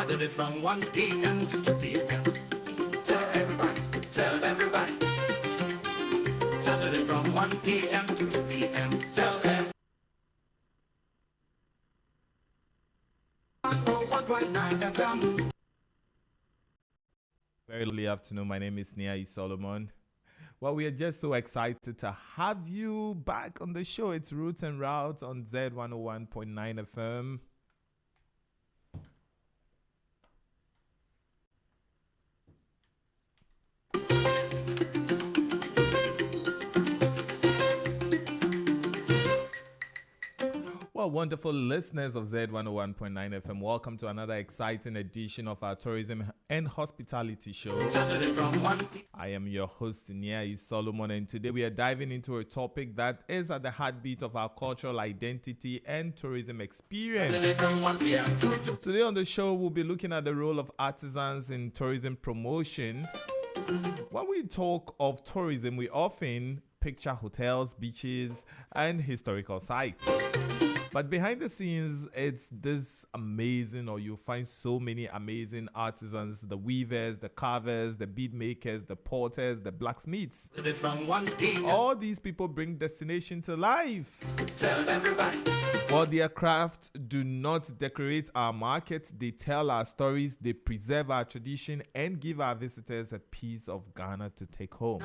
Saturday from 1 p.m. to 2 p.m. Tell everybody, tell everybody. Saturday from 1 p.m. to 2 p.m. Tell everybody. 101.9 FM. Very lovely afternoon. My name is Nia Solomon. Well, we are just so excited to have you back on the show. It's Roots and Routes on Z101.9 FM. Well, wonderful listeners of Z101.9 FM, welcome to another exciting edition of our tourism and hospitality show. I am your host, Nia Solomon, and today we are diving into a topic that is at the heartbeat of our cultural identity and tourism experience. Today on the show, we'll be looking at the role of artisans in tourism promotion. When we talk of tourism, we often picture hotels, beaches, and historical sites. But behind the scenes, it's this amazing, or you'll find so many amazing artisans, the weavers, the carvers, the bead makers, the porters, the blacksmiths. All these people bring destination to life. Tell everybody. While their crafts do not decorate our markets, they tell our stories, they preserve our tradition, and give our visitors a piece of Ghana to take home.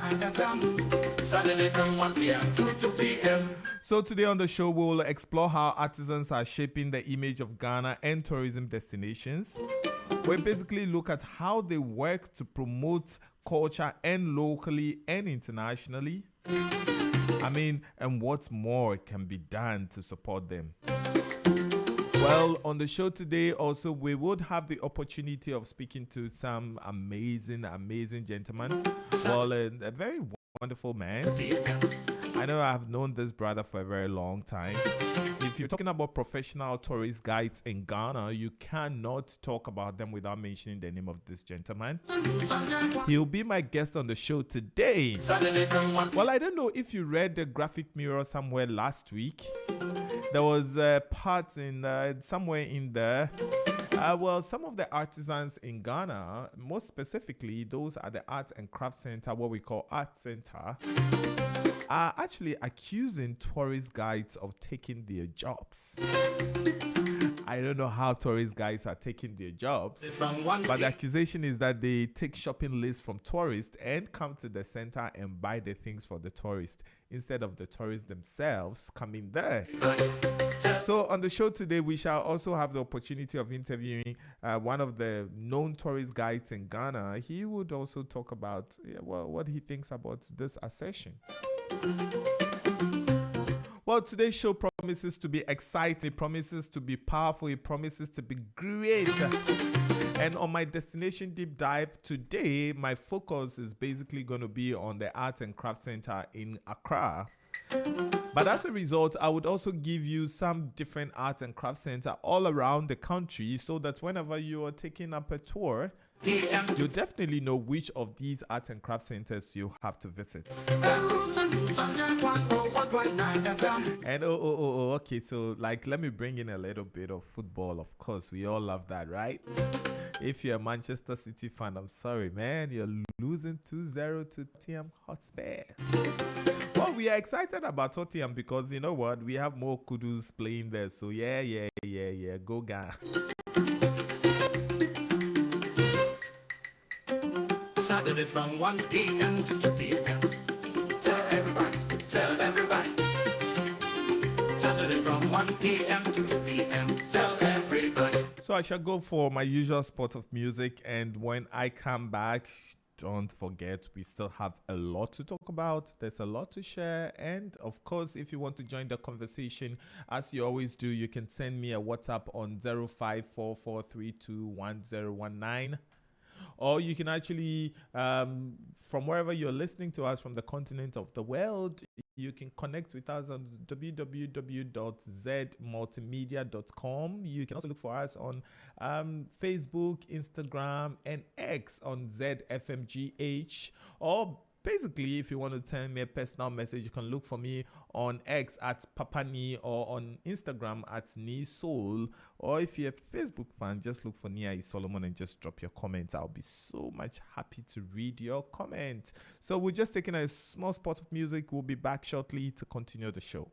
Saturday from 1 p.m. to 2 p.m. So today on the show, we'll explore how artisans are shaping the image of Ghana and tourism destinations. We basically look at how they work to promote culture and locally and internationally. And what more can be done to support them. Well, on the show today, also, we would have the opportunity of speaking to some amazing gentlemen. Well, a very wonderful man. I know I have known this brother for a very long time. If you're talking about professional tourist guides in Ghana, you cannot talk about them without mentioning the name of this gentleman. He'll be my guest on the show today. Well, I don't know if you read the graphic mirror somewhere last week. There was a part in somewhere in there. Some of the artisans in Ghana, most specifically those at the Art and Craft Center, what we call Art Center, are actually accusing tourist guides of taking their jobs. I don't know how tourist guides are taking their jobs, but the accusation is that they take shopping lists from tourists and come to the center and buy the things for the tourists instead of the tourists themselves coming there. So on the show today, we shall also have the opportunity of interviewing one of the known tourist guides in Ghana. He would also talk about what he thinks about this assertion. Well, today's show promises to be exciting, it promises to be powerful, it promises to be great. And on my destination deep dive today, my focus is basically going to be on the Art and Craft Center in Accra. But as a result, I would also give you some different Art and Craft Center all around the country so that whenever you are taking up a tour, you definitely know which of these art and craft centers you have to visit. And okay, so let me bring in a little bit of football. Of course, we all love that, right? If you're a Manchester City fan, I'm sorry, man, you're losing 2-0 to Tottenham Hotspur. Well, we are excited about Tottenham because you know what? We have more kudus playing there. So yeah, go Ghana. Saturday from 1 p.m. to 2 p.m. Tell everybody, tell everybody. Saturday from 1 p.m. to 2 p.m. Tell everybody. So I shall go for my usual spot of music, and when I come back, don't forget, we still have a lot to talk about. There's a lot to share. And of course, if you want to join the conversation, as you always do, you can send me a WhatsApp on 0544321019. Or you can actually, from wherever you're listening to us from the continent of the world, you can connect with us on www.zmultimedia.com. You can also look for us on Facebook, Instagram, and X on ZFMGH, or basically, if you want to send me a personal message, you can look for me on X at Papani or on Instagram at Nisol. Or if you're a Facebook fan, just look for Nia Solomon and just drop your comments. I'll be so much happy to read your comment. So we're just taking a small spot of music. We'll be back shortly to continue the show.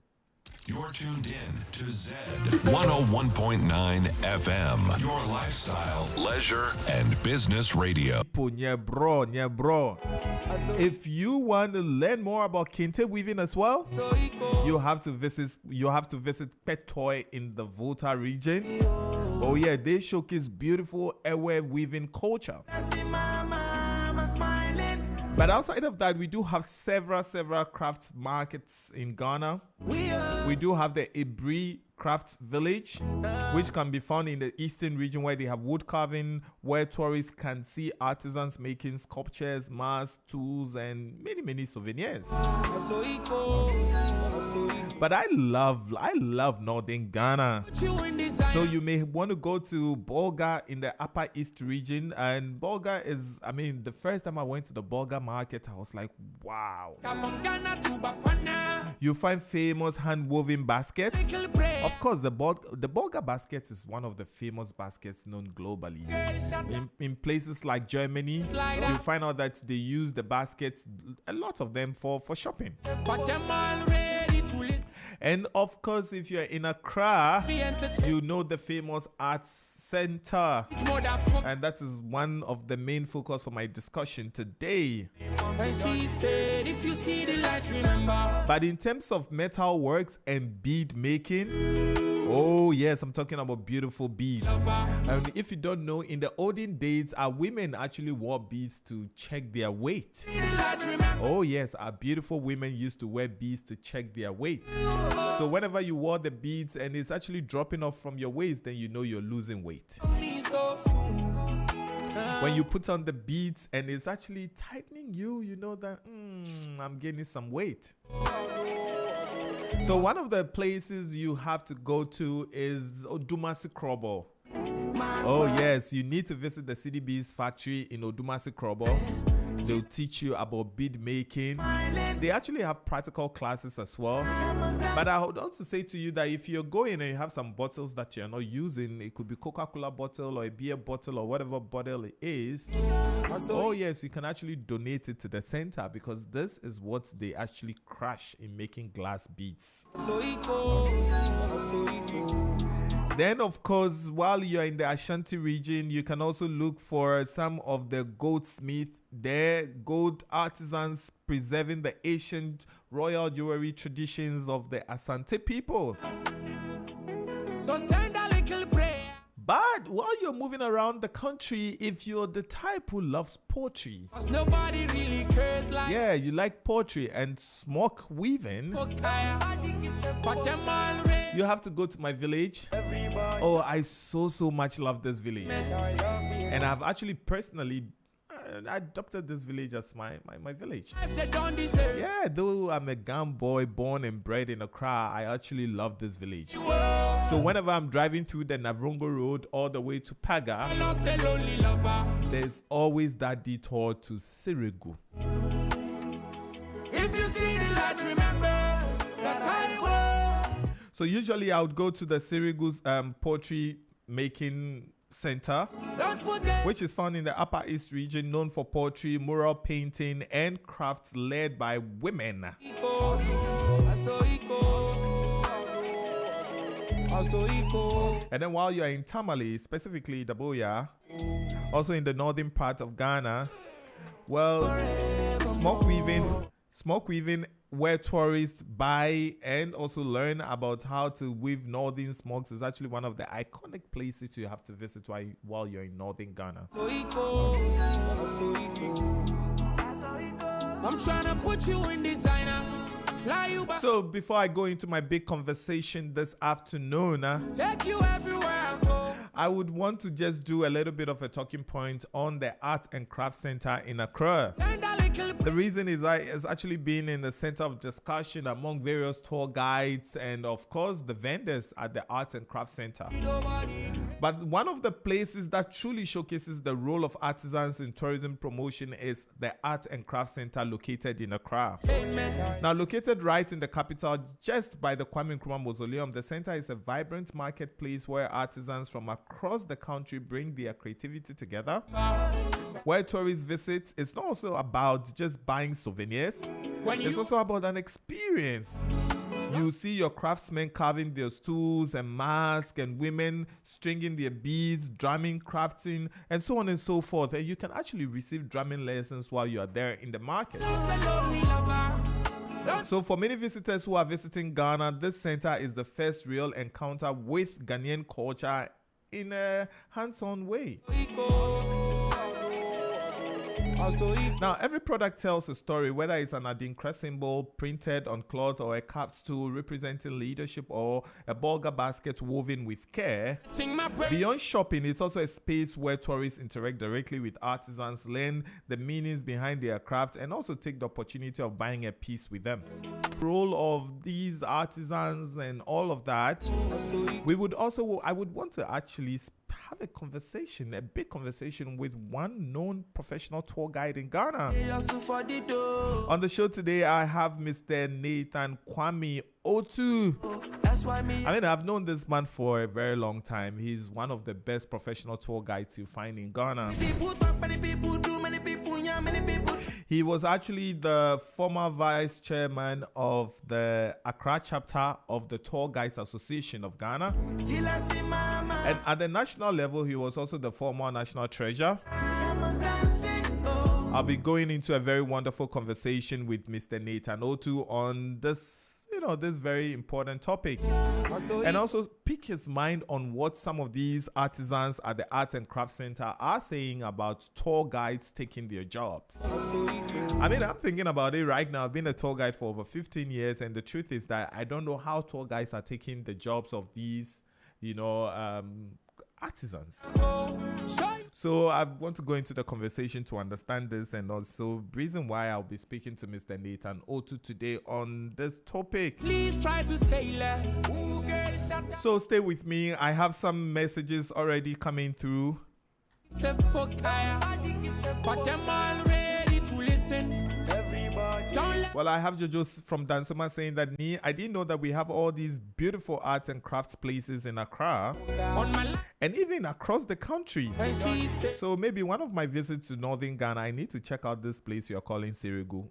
You're tuned in to Z 101.9 FM, your lifestyle, leisure, and business radio. Yeah, bro. If you want to learn more about kente weaving as well, you have to visit Pet Toy in the Volta region. Oh yeah, they showcase beautiful ewe weaving culture. But outside of that, we do have several crafts markets in Ghana. We do have the Ibri Craft Village, which can be found in the eastern region, where they have wood carving, where tourists can see artisans making sculptures, masks, tools, and many souvenirs. But I love northern Ghana. So you may want to go to Bolga in the Upper East region. And Bolga is, the first time I went to the Bolga market, I was like, wow. You find famous hand-woven baskets. Of course, the Bolga basket is one of the famous baskets known globally. In places like Germany, you find out that they use the baskets, a lot of them, for shopping. And of course, if you're in Accra, you know the famous Arts Center. And that is one of the main focus for my discussion today. But in terms of metal works and bead making, oh yes, I'm talking about beautiful beads. And if you don't know, in the olden days, our women actually wore beads to check their weight. Oh yes, our beautiful women used to wear beads to check their weight. So whenever you wore the beads and it's actually dropping off from your waist, then you know you're losing weight. When you put on the beads and it's actually tightening you, you know that I'm gaining some weight. So one of the places you have to go to is Odumasi Krobo. Oh yes, you need to visit the CDB's factory in Odumasi Krobo. They'll teach you about bead making. They actually have practical classes as well. But I would also say to you that if you're going and you have some bottles that you're not using, it could be Coca-Cola bottle or a beer bottle or whatever bottle it is. Oh yes, you can actually donate it to the center, because this is what they actually crush in making glass beads. Then, of course, while you're in the Ashanti region, you can also look for some of the goldsmith, their gold artisans preserving the ancient royal jewelry traditions of the Asante people. So send a little prayer. But while you're moving around the country, if you're the type who loves pottery, nobody really cares, yeah, you like pottery and smoke weaving, you have to go to my village. Oh, I so much love this village. And I've actually personally adopted this village as my village. Yeah, though I'm a Ghan boy born and bred in Accra, I actually love this village. So whenever I'm driving through the Navrongo Road all the way to Paga, there's always that detour to Sirigu. If you see the light, remember that I was. So usually I would go to the Sirigu's pottery making center, which is found in the Upper East region, known for pottery, mural painting, and crafts led by women. And then while you're in Tamale, specifically Daboya, also in the northern part of Ghana, well, smoke weaving where tourists buy and also learn about how to weave northern smokes is actually one of the iconic places you have to visit while you're in northern Ghana. I'm trying to put you in designer. So before I go into my big conversation this afternoon, take you everywhere I go, I would want to just do a little bit of a talking point on the Art and Craft Center in Accra. The reason is it's actually been in the center of discussion among various tour guides and of course the vendors at the Art and Craft Center. But one of the places that truly showcases the role of artisans in tourism promotion is the Art and Craft Center located in Accra. Now, located right in the capital, just by the Kwame Nkrumah Mausoleum, the center is a vibrant marketplace where artisans from across the country bring their creativity together. Where tourists visit, it's not also about just buying souvenirs. It's also about an experience. You see your craftsmen carving their stools and masks, and women stringing their beads, drumming, crafting, and so on and so forth. And you can actually receive drumming lessons while you are there in the market. So for many visitors who are visiting Ghana, this center is the first real encounter with Ghanaian culture in a hands-on way. Now, every product tells a story, whether it's an adinkra symbol printed on cloth or a carved stool representing leadership or a bulgur basket woven with care. Beyond shopping, it's also a space where tourists interact directly with artisans, learn the meanings behind their craft, and also take the opportunity of buying a piece with them. The role of these artisans and all of that, I would want to actually have a big conversation with one known professional tour guide in Ghana. On the show today, I have Mr. Nathan Kwame Otu. I've known this man for a very long time. He's one of the best professional tour guides you find in Ghana. He was actually the former vice chairman of the Accra chapter of the Tour Guides Association of Ghana. And at the national level, he was also the former national treasurer. I'll be going into a very wonderful conversation with Mr. Nathan Otu on this very important topic, and also pick his mind on what some of these artisans at the Art and Craft Center are saying about tour guides taking their jobs. I'm thinking about it right now. I've been a tour guide for over 15 years, and the truth is that I don't know how tour guides are taking the jobs of these, artisans. So I want to go into the conversation to understand this, and also reason why I'll be speaking to Mr. Nathan Otu today on this topic. Please try to say less. So stay with me. I have some messages already coming through. Well, I have Jojo from Dansoma saying that I didn't know that we have all these beautiful arts and crafts places in Accra and even across the country. So maybe one of my visits to northern Ghana, I need to check out this place you're calling Sirigu.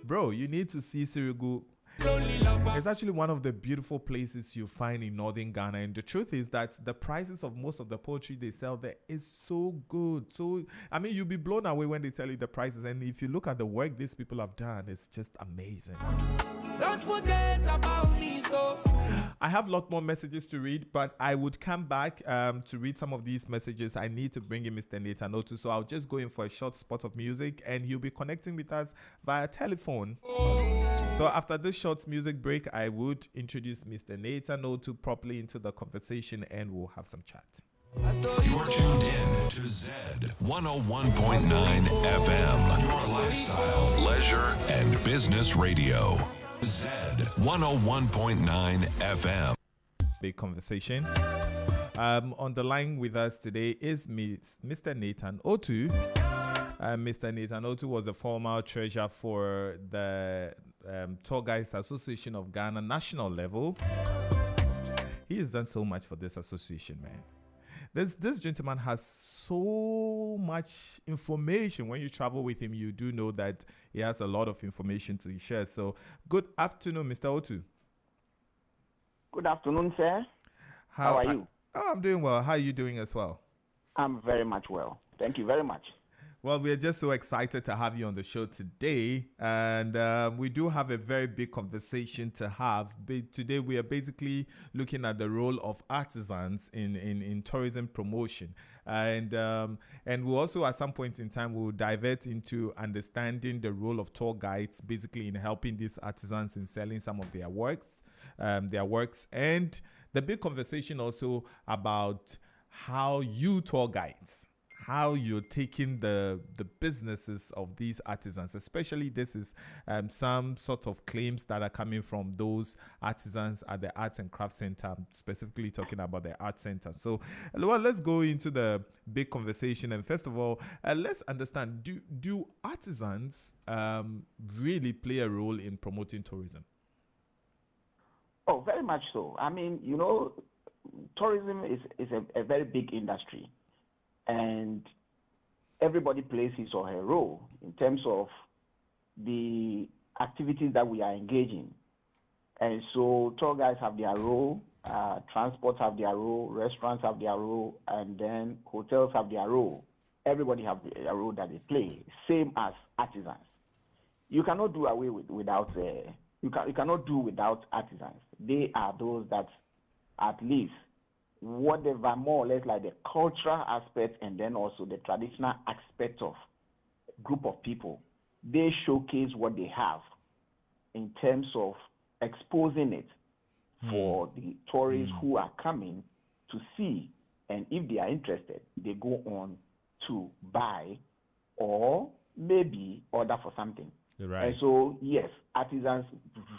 Bro, you need to see Sirigu. It's actually one of the beautiful places you find in northern Ghana, and the truth is that the prices of most of the poultry they sell there is so good. So you'll be blown away when they tell you the prices, and if you look at the work these people have done, it's just amazing. Don't forget about me, so I have a lot more messages to read, but I would come back to read some of these messages. I need to bring in Mr. Nathan Otu, so I'll just go in for a short spot of music, and he'll be connecting with us via telephone. So after this short music break, I would introduce Mr. Nathan Otu properly into the conversation, and we'll have some chat. You're tuned in to Z 101.9 FM, your lifestyle, leisure, and business radio. Z 101.9 FM. Big conversation. On the line with us today is Mr. Nathan Otu. Mr. Nathan Otu was a former treasurer for the Tour Guides Association of Ghana national level. He has done so much for this association, man. This gentleman has so much information. When you travel with him, you do know that he has a lot of information to share. So, good afternoon, Mr. Otu. Good afternoon, sir. How are you? I'm doing well. How are you doing as well? I'm very much well. Thank you very much. Well, we're just so excited to have you on the show today, and we do have a very big conversation to have. Today, we are basically looking at the role of artisans in tourism promotion, and we'll also, at some point in time, we'll divert into understanding the role of tour guides, basically in helping these artisans in selling some of their works, and the big conversation also about how you tour guides, how you're taking the businesses of these artisans, especially this is some sort of claims that are coming from those artisans at the Arts and Crafts Center. I'm specifically talking about the Art Center. So, well, let's go into the big conversation. And first of all, let's understand, do artisans really play a role in promoting tourism? Oh, very much so. I mean, tourism is a very big industry, and everybody plays his or her role in terms of the activities that we are engaging. And so tour guides have their role, transports have their role, restaurants have their role, and then hotels have their role. Everybody have a role that they play, same as artisans. You cannot do away without you cannot do without artisans. They are those that at least whatever more or less like the cultural aspect and then also the traditional aspect of group of people, they showcase what they have in terms of exposing it for the tourists who are coming to see, and if they are interested, they go on to buy or maybe order for something. Right. And so, yes, artisans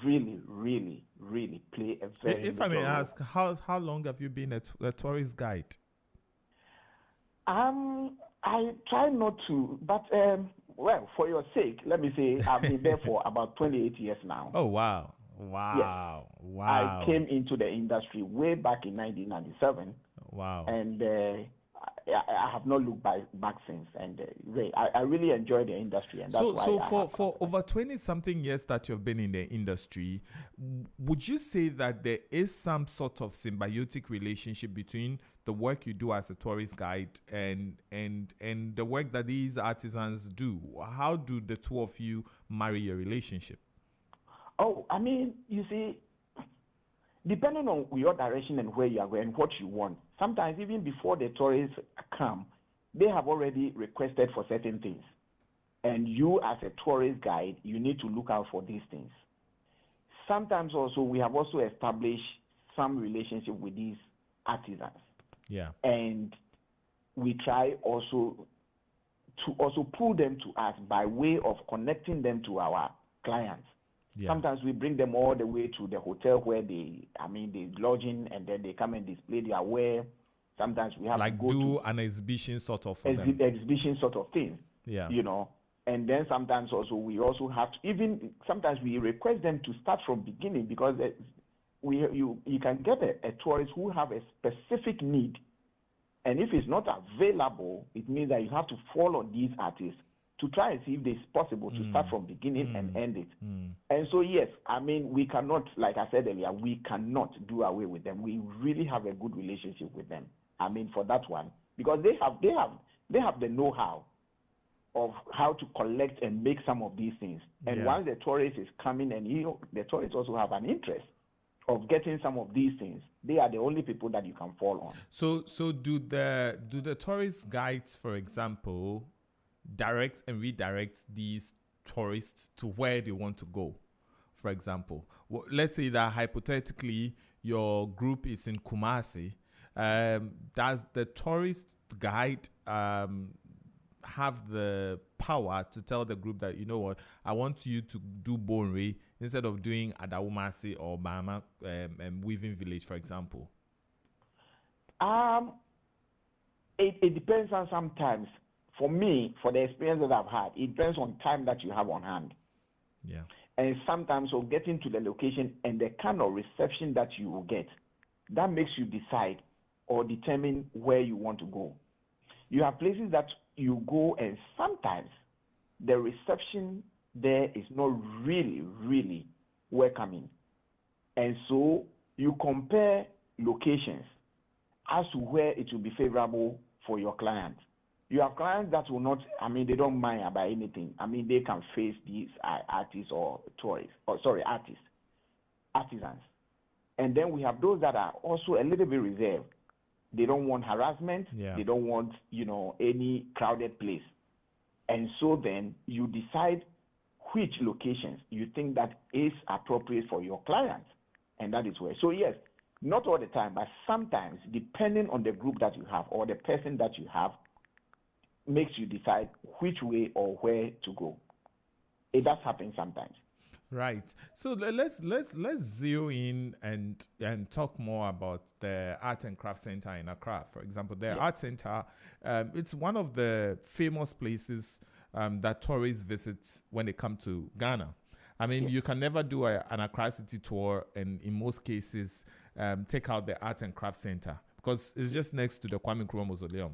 really, really, really play a very If I may ask, how long have you been a tourist guide? I try not to, but well, for your sake, let me say I've been there for about 28 years now. Oh, wow. Wow. Yes. Wow. I came into the industry way back in 1997. Wow. And I have not looked back since, and I really enjoy the industry, and that's why. So for over 20-something years that you've been in the industry, would you say that there is some sort of symbiotic relationship between the work you do as a tourist guide and the work that these artisans do? How do the two of you marry your relationship? Oh, I mean, you see, depending on your direction and where you are going, what you want, sometimes even before the tourists come, they have already requested for certain things. And you as a tourist guide, you need to look out for these things. Sometimes also, we have also established some relationship with these artisans. Yeah. And we try also to pull them to us by way of connecting them to our clients. Yeah. Sometimes we bring them all the way to the hotel where they lodging, and then they come and display their wear. Sometimes we have like to go do to an exhibition sort of exhibition sort of thing. Yeah. And then sometimes also we also have to sometimes we request them to start from beginning, because you can get a tourist who have a specific need, and if it's not available, it means that you have to fall on these artists to try and see if it's possible to start from beginning and end it. And so, yes, I mean, we cannot, like I said earlier, we cannot do away with them. We really have a good relationship with them. I mean, for that one, because they have the know-how of how to collect and make some of these things. And once the tourist is coming, and the tourists also have an interest of getting some of these things, they are the only people that you can fall on. So do the tourist guides, for example, direct and redirect these tourists to where they want to go? For example, let's say that hypothetically your group is in Kumasi. Does the tourist guide have the power to tell the group that, you know what, I want you to do Bonre instead of doing Adawumasi or Bama Weaving Village, for example? It depends on sometimes. For me, for the experience that I've had, it depends on time that you have on hand. Yeah. And sometimes of getting to the location and the kind of reception that you will get, that makes you decide or determine where you want to go. You have places that you go, and sometimes the reception there is not really, really welcoming. And so you compare locations as to where it will be favorable for your client. You have clients that will not, they don't mind about anything. They can face these artists or tourists, artisans. And then we have those that are also a little bit reserved. They don't want harassment. Yeah. They don't want, any crowded place. And so then you decide which locations you think that is appropriate for your clients. And that is where. So yes, not all the time, but sometimes, depending on the group that you have or the person that you have, makes you decide which way or where to go. It does happen sometimes. Right. So let's zero in and talk more about the Art and Craft Center in Accra. For example, the Art Center, it's one of the famous places that tourists visit when they come to Ghana. I mean, you can never do an Accra City tour and in most cases take out the Art and Craft Center because it's just next to the Kwame Nkrumah Mausoleum.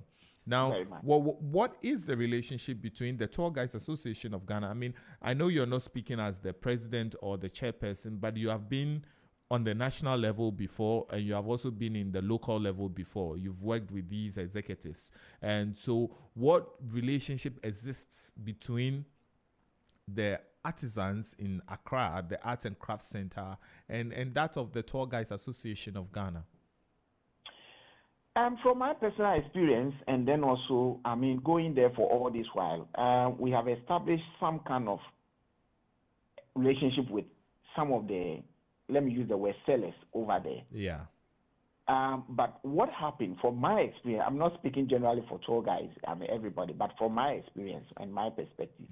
Now, what is the relationship between the Tour Guides Association of Ghana? I mean, I know you're not speaking as the president or the chairperson, but you have been on the national level before, and you have also been in the local level before. You've worked with these executives. And so what relationship exists between the artisans in Accra, the Art and Craft Center, and that of the Tour Guides Association of Ghana? From my personal experience, and then also, I mean, going there for all this while, we have established some kind of relationship with some of the, let me use the word, sellers over there. Yeah. But what happened, from my experience, I'm not speaking generally for tour guides, I mean, everybody, but from my experience and my perspective,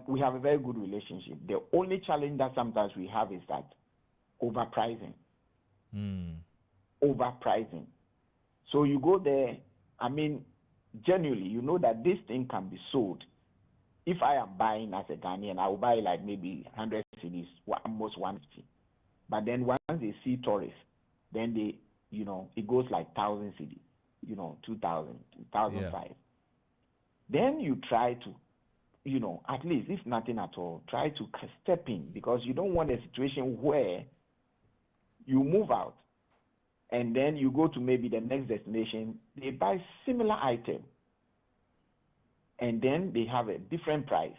we have a very good relationship. The only challenge that sometimes we have is that overpricing. Overpricing. So you go there, I mean, genuinely, you know that this thing can be sold. If I am buying as a Ghanaian, I will buy like maybe 100 cedis, almost 150. But then once they see tourists, then they, you know, it goes like 1,000 cedis, you know, 2,000, 2,005. Yeah. Then you try to, you know, at least, if nothing at all, try to step in, because you don't want a situation where you move out and then you go to maybe the next destination, they buy similar item, and then they have a different price.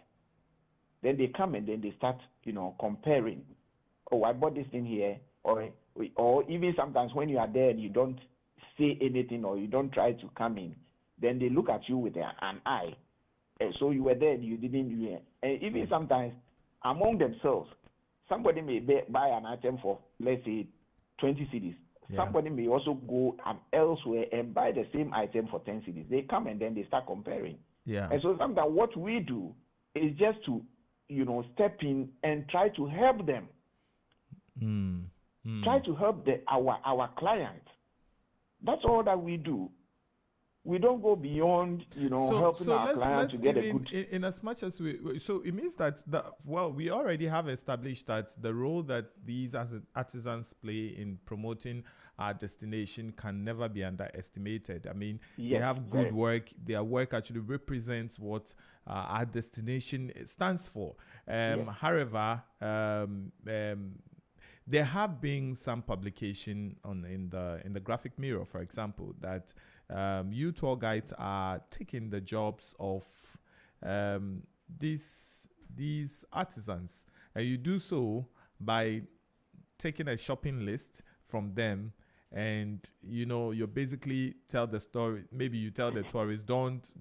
Then they come and then they start, you know, comparing. Oh, I bought this thing here, or even sometimes when you are there and you don't say anything or you don't try to come in, then they look at you with an eye. And so you were there and you didn't do it. And even sometimes among themselves, somebody may buy an item for, let's say, 20 cedis. Yeah. Somebody may also go elsewhere and buy the same item for 10 cedis. They come and then they start comparing. Yeah. And so sometimes what we do is just to, you know, step in and try to help them. Try to help our clients. That's all that we do. We don't go beyond, you know, helping our clients to get a good... In as much as so it means that, we already have established that the role that these artisans play in promoting our destination can never be underestimated. I mean, they have good work. Their work actually represents what our destination stands for. However, there have been some publication in the Graphic Mirror, for example, that you tour guides are taking the jobs of these artisans, and you do so by taking a shopping list from them, and you know, you basically tell the story. Maybe you tell the tourists, don't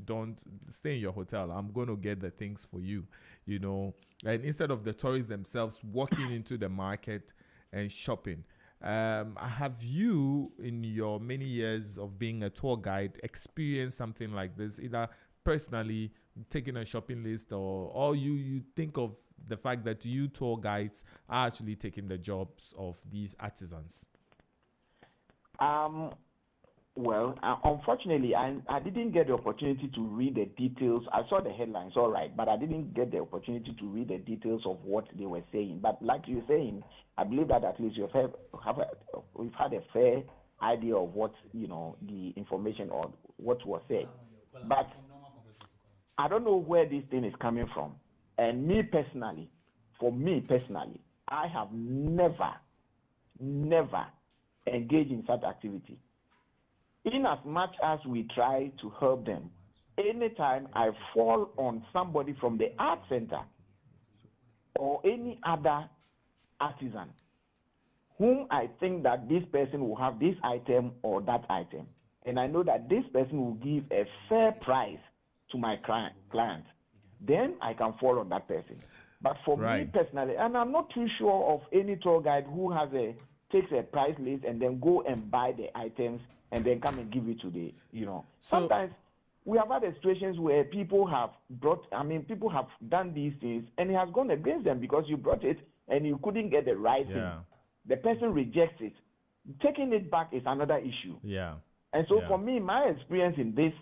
stay in your hotel, I'm going to get the things for you, you know. And instead of the tourists themselves walking into the market and shopping. Have you, in your many years of being a tour guide, experienced something like this, either personally taking a shopping list, or you think of the fact that you tour guides are actually taking the jobs of these artisans? Well, unfortunately, I didn't get the opportunity to read the details. I saw the headlines, all right, but I didn't get the opportunity to read the details of what they were saying. But like you're saying, I believe that at least we've had a fair idea of what, you know, the information or what was said. But I don't know where this thing is coming from. And for me personally, I have never engaged in such activity. In as much as we try to help them, anytime I fall on somebody from the art center or any other artisan whom I think that this person will have this item or that item, and I know that this person will give a fair price to my client, then I can fall on that person. But for me personally, and I'm not too sure of any tour guide who takes a price list and then go and buy the items and then come and give it to the, you know. Sometimes we have had situations where people have people have done these things and it has gone against them because you brought it and you couldn't get the right thing. The person rejects it. Taking it back is another issue. And so for me, my experience in this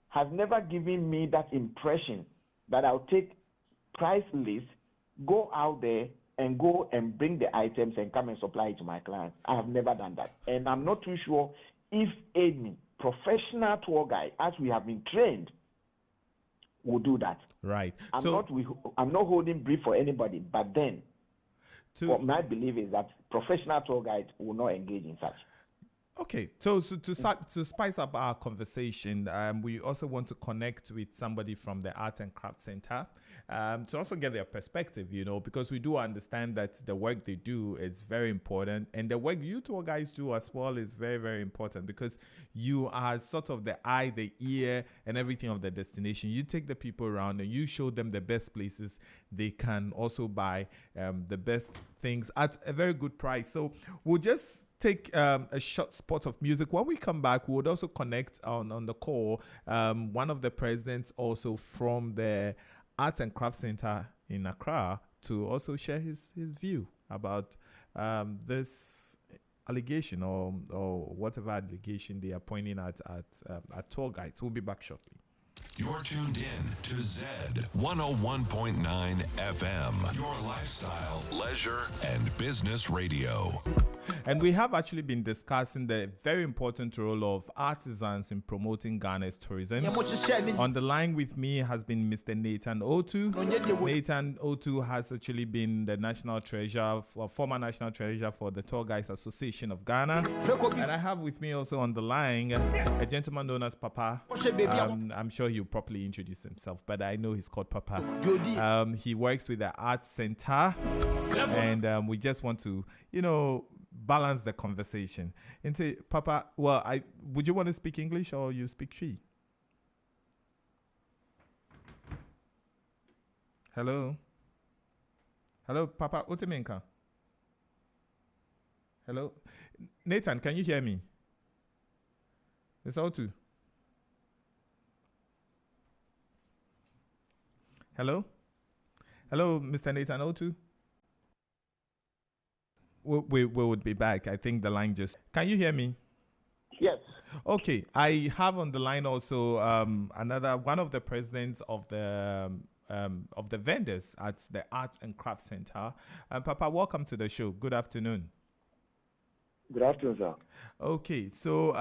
has never given me that impression that I'll take price list, go out there and go and bring the items and come and supply it to my clients. I have never done that. And I'm not too sure if AIDME, professional tour guide, as we have been trained, will do that. Right. I'm not holding brief for anybody, but then what my belief is that professional tour guide will not engage in such. Okay, so to spice up our conversation, we also want to connect with somebody from the Art and Craft Center to also get their perspective, because we do understand that the work they do is very important, and the work you tour guys do as well is very, very important because you are sort of the eye, the ear, and everything of the destination. You take the people around and you show them the best places they can also buy the best things at a very good price. So we'll just take a short spot of music. When we come back, we would also connect on the call one of the presidents also from the Art and Craft Center in Accra to also share his view about this allegation or whatever allegation they are pointing at tour guides. We'll be back shortly. You're tuned in to Zed 101.9 FM, your lifestyle, leisure, and business radio. And we have actually been discussing the very important role of artisans in promoting Ghana's tourism. On the line with me has been Mr. Nathan Otu. Nathan Otu has actually been the national treasurer, former national treasurer for the Tour Guides Association of Ghana. And I have with me also on the line a gentleman known as Papa. I'm sure he'll properly introduce himself, but I know he's called Papa. He works with the Art Center, and we just want to, balance the conversation. And say, Papa, would you want to speak English or you speak Twi? Hello? Hello, Papa Utemenka? Hello? Nathan, can you hear me? It's Otu. Hello? Hello, Mr. Nathan Otu? We would be back. I think the line just... Can you hear me? Yes. Okay. I have on the line also another one of the presidents of the vendors at the Art and Craft Center. Papa, welcome to the show. Good afternoon. Good afternoon, sir. Okay, so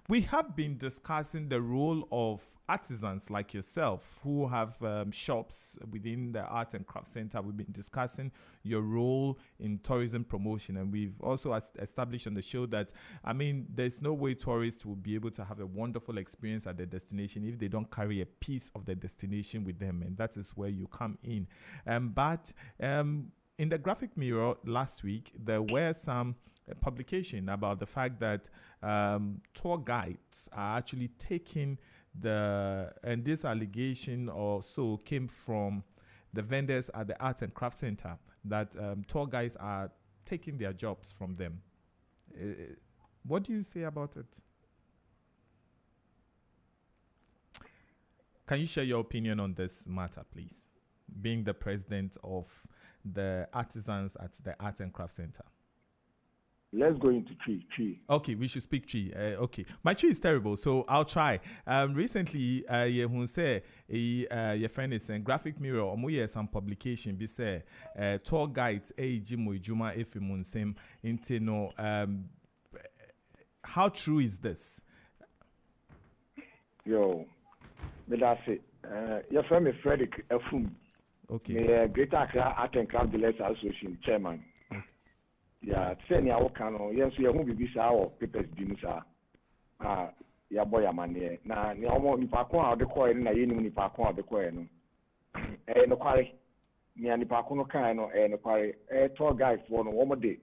we have been discussing the role of artisans like yourself who have shops within the Art and Craft Center. We've been discussing your role in tourism promotion, and we've also established on the show that, there's no way tourists will be able to have a wonderful experience at their destination if they don't carry a piece of the destination with them, and that is where you come in. But in the Graphic Mirror last week, there were some publication about the fact that tour guides are actually taking and this allegation or so came from the vendors at the Art and Craft Center, that tour guides are taking their jobs from them. What do you say about it? Can you share your opinion on this matter, please? Being the president of the artisans at the Art and Craft Center. Let's go into Twi. Okay, we should speak Twi. Okay, my Twi is terrible, so I'll try. Recently, your friend is saying Graphic Mirror, omo some publication be say tour guides jimo juma efimunsem into no. How true is this? Yo, but that's it. Your friend is Frederick Efum. Okay. Greater Accra Art and Craft Dealers Association chairman. Yeah, send your cano. Yes, we are going to be our papers, Dimusa. Ya boy, a man here. Now, you want me to the coin, and you need to the coin. And the quarry. Near the Pacono Cano, and the quarry. A tour guide for no one day.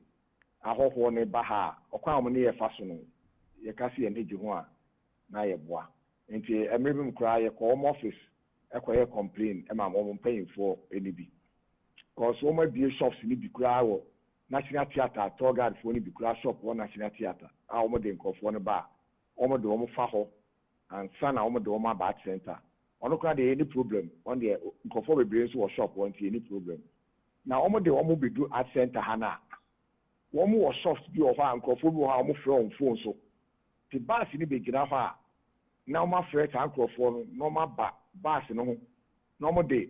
I hope one a Baha, or come near Fasono. You can see an Nijuan. Na ye bois. And I maybe cry a home office. A quiet complaint, and my mom paying for any be. Because all my beer shops need to cry. National Theatre, tour guide for any big shop or National Theatre. Our modern of one bar. Almost the home faho. and son almost do my art center. On no any problem on the conform brains or shop won't any problem. Now almost the almost be do art center hana. One more soft view of our conform how much from phone so. The bus in the beginning of her. Now my friend uncle for normal bus no normal day.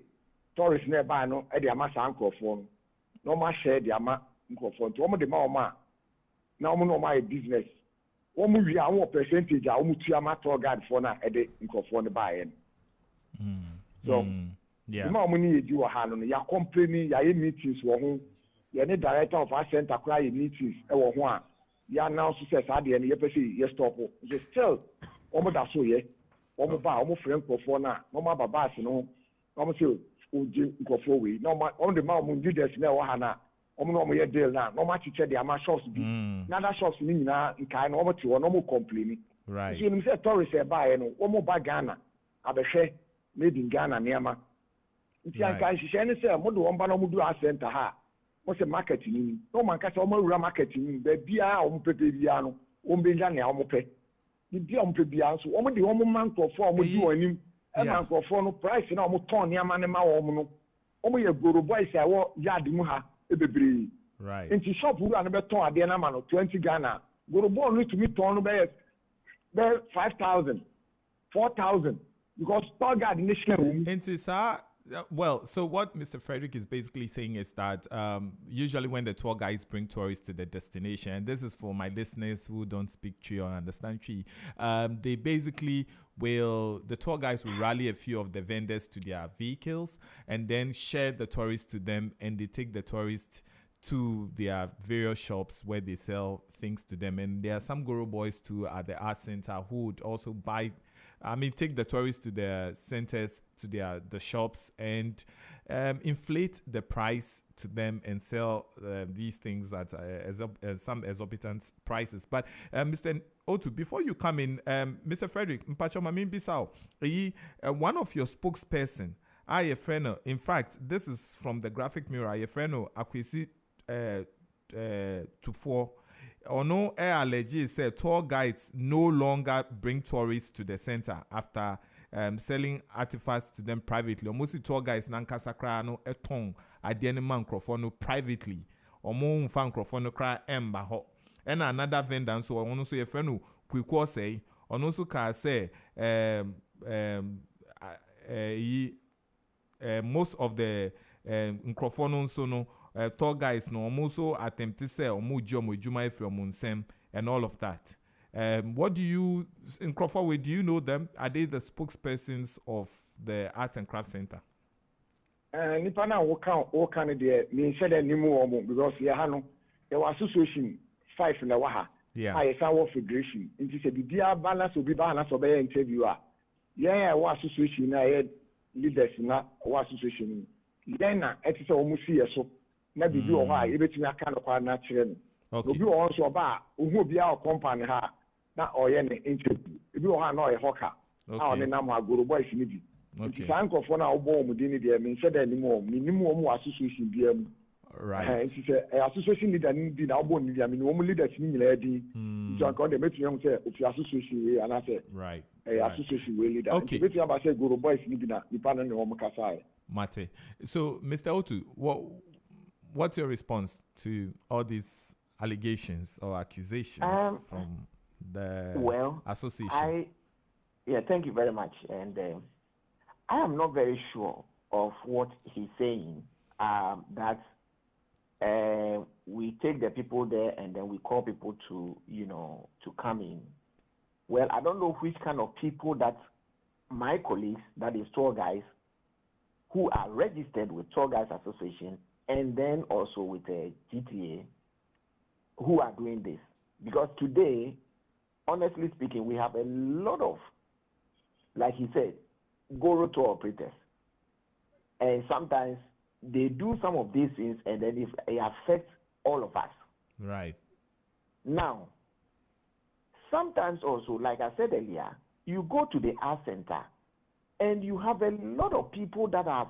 Tourist nearby no at the Amasa uncle phone. Normal share the Ama uncle phone. To almost the mama. Now no my business. One movie I want percentage I want to my tour guide for now at the uncle phone buy. So yeah. The more money you have on your company, your meetings were home. You're the director of our center cry meetings. You announce success at the end. You say yes, stop. Just still almost that so yeah. Almost buy almost friend for now. No more babas, no. Almost you go forward. No more on the mouth do this now. Hana. Almost no more deal now. No more teacher the amount shops be. Now that shops mean now in kind almost you no more complaining. Right. So you say tourists buy no. One more buy Ghana. I be share. Made in Ghana, Niama. If you can see any say, Modu Ombano Mudu Center ha. What's a marketing? No man catch Omo marketing, the Bia Pepiano, Ombejania Omope. The Dia Pepiano, so Omo the Omo man for Mudu and him, a man for no price and almost torn Yamanema Omono. Omo your Guru boys, I walk Yadimuha, a baby. Right. And she shop who are never torn at the Anamano, 20 Ghana. Guru born need to meet torn by 5,000, 4,000. Because tour guide initially. Well, so what Mr. Frederick is basically saying is that usually when the tour guides bring tourists to the destination, and this is for my listeners who don't speak Twi or understand Twi, they basically the tour guides will rally a few of the vendors to their vehicles and then share the tourists to them, and they take the tourists to their various shops where they sell things to them. And there are some Guru boys too at the art center who would also take the tourists to their centers, to the shops, and inflate the price to them and sell these things at some exorbitant prices. But Mr. Otu, before you come in, Mr. Frederick, one of your spokesperson, in fact, this is from the Graphic Mirror, Akwesi Tufo. Ono allege said tour guides no longer bring tourists to the center after selling artifacts to them privately. Almost tour guides nankasa kra no etong ade ne microphone privately. Omo mfa microphone kra emba ho. And another vendor so ono so ye friend no kwekwo say ono so ka say most of the microphone so no tour guys no also attempt to say and all of that. What do you in Crawford? Do you know them? Are they the spokespersons of the Arts and Crafts Center? Nipa na wo kan de me said anymore because there association 5 na waha. Yeah. I saw federation. It is a bibia balance will be balance of interviewer. Yeah, wa association na leaders na wa association. Then na it is almost here so. Na bibi o ha ebetumi aka no kwa na kire no. Obi o so ba ohu bia o company ha na oye ne interview. Ebi o ha na oye hoka. Ah o ne na mo agoro boys ni bi. Okay. Sankofo na obo mu di ni de me said anymore. Minimum mu association bia mu. Right. It is a association leader ni di na obo ni bia me no mu leaders ni nyila di. So an ko de metumi am say of association we and I say. Right. Association we leader. Okay. Metumi am say goro boys ni bi na nipa na ne o mu kasa. Mate. So Mr. Otu, what's your response to all these allegations or accusations from the association? Thank you very much. And I am not very sure of what he's saying, that we take the people there and then we call people to come in. Well, I don't know which kind of people that my colleagues, that is tour guys, who are registered with Tour Guides Association and then also with the GTA, who are doing this. Because today, honestly speaking, we have a lot of, like he said, Goro tour operators. And sometimes they do some of these things and then it affects all of us. Right. Now, sometimes also, like I said earlier, you go to the art center and you have a lot of people that have,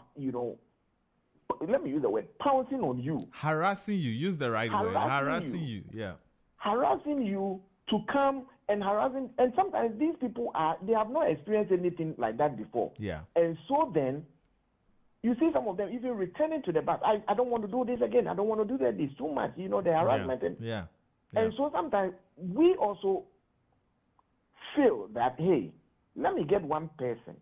let me use the word, pouncing on you. Harassing you. Use the right word. Harassing you. Yeah. Harassing you to come and harassing. And sometimes these people they have not experienced anything like that before. Yeah. And so then, you see some of them even returning to the bus. I don't want to do this again. I don't want to do that. It's too much. You know, the harassment. Yeah. And so sometimes we also feel that, hey, let me get one person.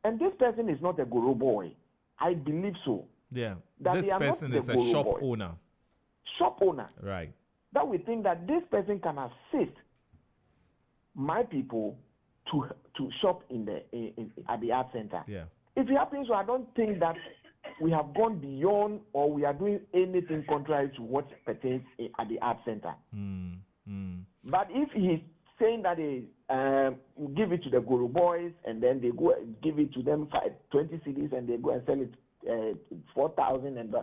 And this person is not a guru boy. I believe so. Yeah. That This person is a shop owner. Shop owner. Right. That we think that this person can assist my people to shop at the art center. Yeah. If it happens, so I don't think that we have gone beyond or we are doing anything contrary to what pertains at the art center. But if he's saying that give it to the Guru boys and then they go give it to them 20 CDs and they go and sell it 4,000 and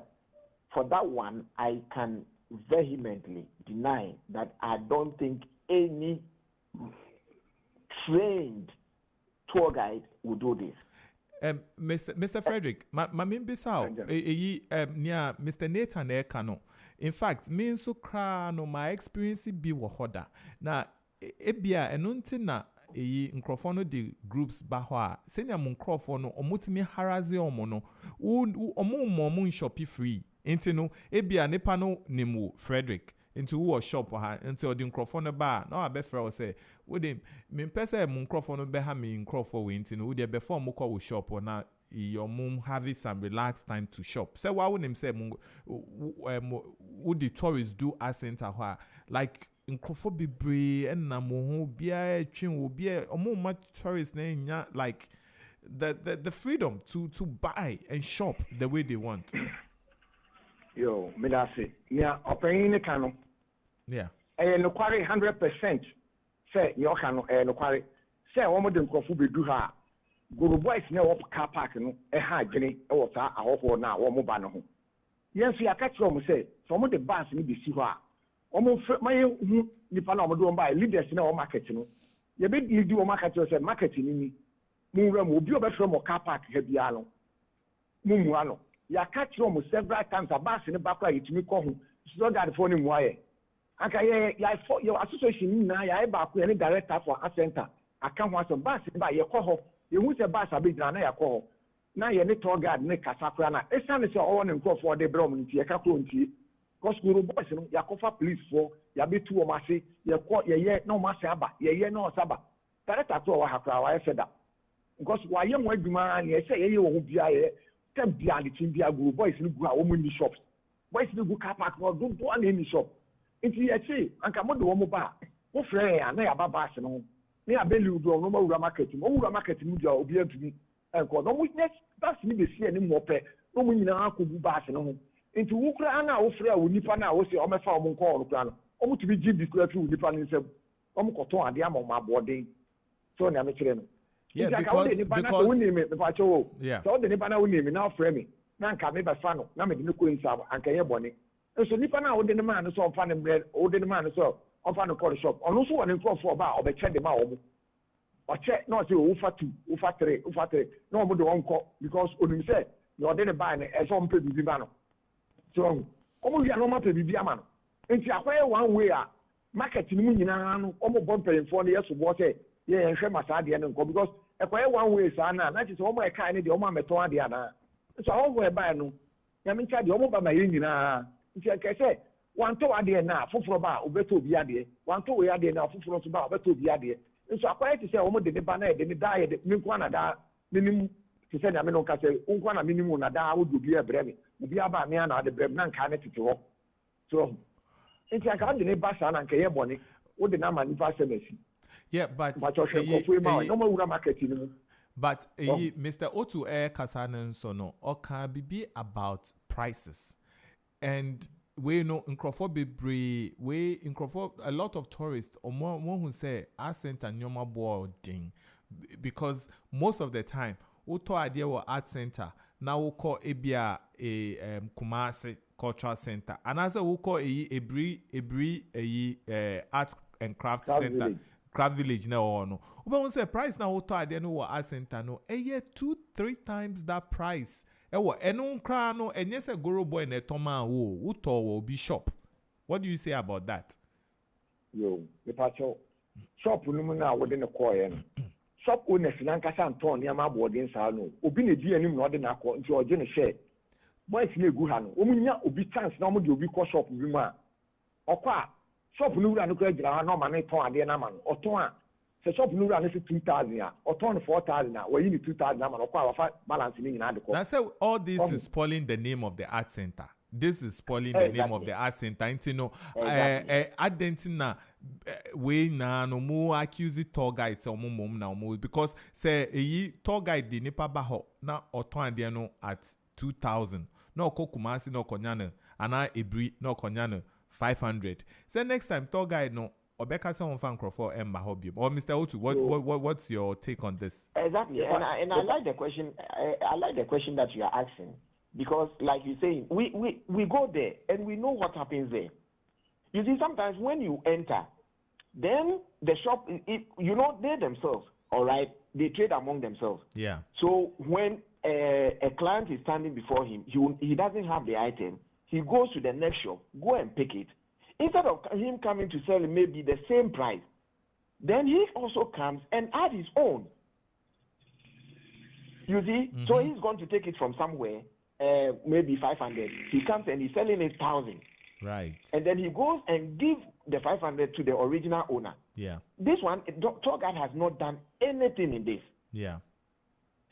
for that one, I can vehemently deny that I don't think any trained tour guide will do this. Mr. Frederick, my bisa near Mr. Nathan Ekano. In fact, me nso kra no my experience bi wo hoda. Na ebia enunti na nkrofo no the groups ba ho a senior nkrofo no omutimi haraze omo no omo shop free. Enti no ebia nepa no nemu Frederick into who shop ha until the nkrofo no ba na abefra o say we dey me pese mu nkrofo no be ha me nkrofo we enti no we dey before mo call shop na your mum having some relaxed time to shop. So why wouldn't him say would the tourists do at center like nkrofo bebre and na mo ho bia twin wo bia omo much tourists na like the freedom to buy and shop the way they want. Yo, me da say, nya open ni kanu. Yeah. No quarry 100%. Say your kanu no quarry. Say omo de nkrofo bedu ha. Guru boys na wo car park no ha gene e wo sa ahofo na wo mo ba no ho. Yensu ya ka kiro mo say, so mo de bus ni be si ho a. Omo maye hu nipa na omo do ba leaders na wo market no. Ye be di wo market say market ni mu wura mo obi obefro mo car park ha bia no. Mu mu ano. Ya catch you several times a bus in the back to me call so that phone him why. Okay, your association na ya back any director for a center. I can't want some bus by your call. You want a bus a big na ya call. Now you need tour guide ne kasakra na. E san say all and call for the brom nti ya ka ko nti. Cause guru boys no ya call for police for ya be two o ma say ya call ye no ma say aba ye no saba. Director to wa hakra wa said that. Because why you mo aduma na say ye wo bia ye bia the team bia guru boys no go a wo ni shops boys no go car park no do any shop nti ye say anka mo de wo mo ba wo frɛ ya na ya ba ba se no ne ya beli do no mo wura market mu dia obi antumi enko no mo next that's ni be see ani mo pɛ no mo nyina akobu ba se no nti wo kura na wo frɛ wo nipa na wo se o mefa o mo nko o kura no o mo tibi give the kura tu nipa ni nsɛm o mo kɔtɔn ade ama mo abɔden so na me kyerɛ no. Yeah, because yeah. So the nipa na wo name na frame me na nka me ba fa no na me de ko insab anka ye bone so nipa na wo de man no so on fa ne bread wo de man no so on fa no call shop ono so won nko for ba obeche de ma wo mo o che no say wo fa 2 wo fa 3 na wo de won ko because onim say no de ne buy ne e so mpe bibi ba no so omo wi no ma pe bibi ama no enti akwaye one way a market ni mu nyina no omo bon payfo no yeso bo say ye hwe masade ne nko because ekwaye one way sa na na ti so omo e kai ne de omo ameton ade ana so awo go e buy no ya me ncha de omo ba ma ye nyina nti e kese wanto ade na foforo ba obeto obi ade wanto we ade na foforo so ba obeto obi ade so akwaye ti se omo de ne ba na de ne da ye de me nko na da minim ti se na me no ka se nko na minim na da wo do bi e bre me obi aba me na de bre me na nka ne tete ho so nti aka de ne ba sa na nka ye bone wo de na ma ni fa se mesi. Yeah, but Mr. Otu Kasanen Sono Oka Bibi about prices. And we know in Crawford Bibri, we in Crawford a lot of tourists or more who say accent and Nyoma boarding because most of the time Uto idea wa art center now we call Ebia a Kumasi cultural center and as we call a art and craft center. Craft village na no. But when say price na auto ade no wa center no, 2-3 times that price. Eno nkra no enye se goro boy na toma wo uto wo bi shop. What do you say about that? Yo, the pacho. shop no na wode ne koye no shop owners na nkasa anton ne ma boarding sa no obi na di anim na wode na akọ nti oje ne share boys na egu ha no omunya obi chance na omo de obi kọ shop bi mu a ọkọ a shop no wura no kọ agira ha na ma ne ton ade na ma no ọton a se shop no wura no se 2000 a ọton 4000 a wayi ni 2000 na ma no ọkọ a wafa balance ni nyina de kọ. Now say all this is spoiling the name of the art center. This is spoiling the name of the art center. You know, Argentina we na no more accuse tour guides or mom na more because say a tour guide di nipa baho na oton ade no at 2000. No kokumasi no konyana ana ebri no konyana 500. Say next time tour guide no obeka say on fan crofo emma hobby. Or Mr. Otu, what's your take on this? Exactly. And I like the question. I like the question that you are asking. Because, like you're saying, we go there and we know what happens there. You see, sometimes when you enter, then the shop, you know, they themselves, all right, they trade among themselves. Yeah. So when a client is standing before him, he doesn't have the item, he goes to the next shop, go and pick it. Instead of him coming to sell maybe the same price, then he also comes and add his own. You see? Mm-hmm. So he's going to take it from somewhere. Maybe 500. He comes and he's selling it 1,000. Right. And then he goes and gives the 500 to the original owner. Yeah. This one, tour guide has not done anything in this. Yeah.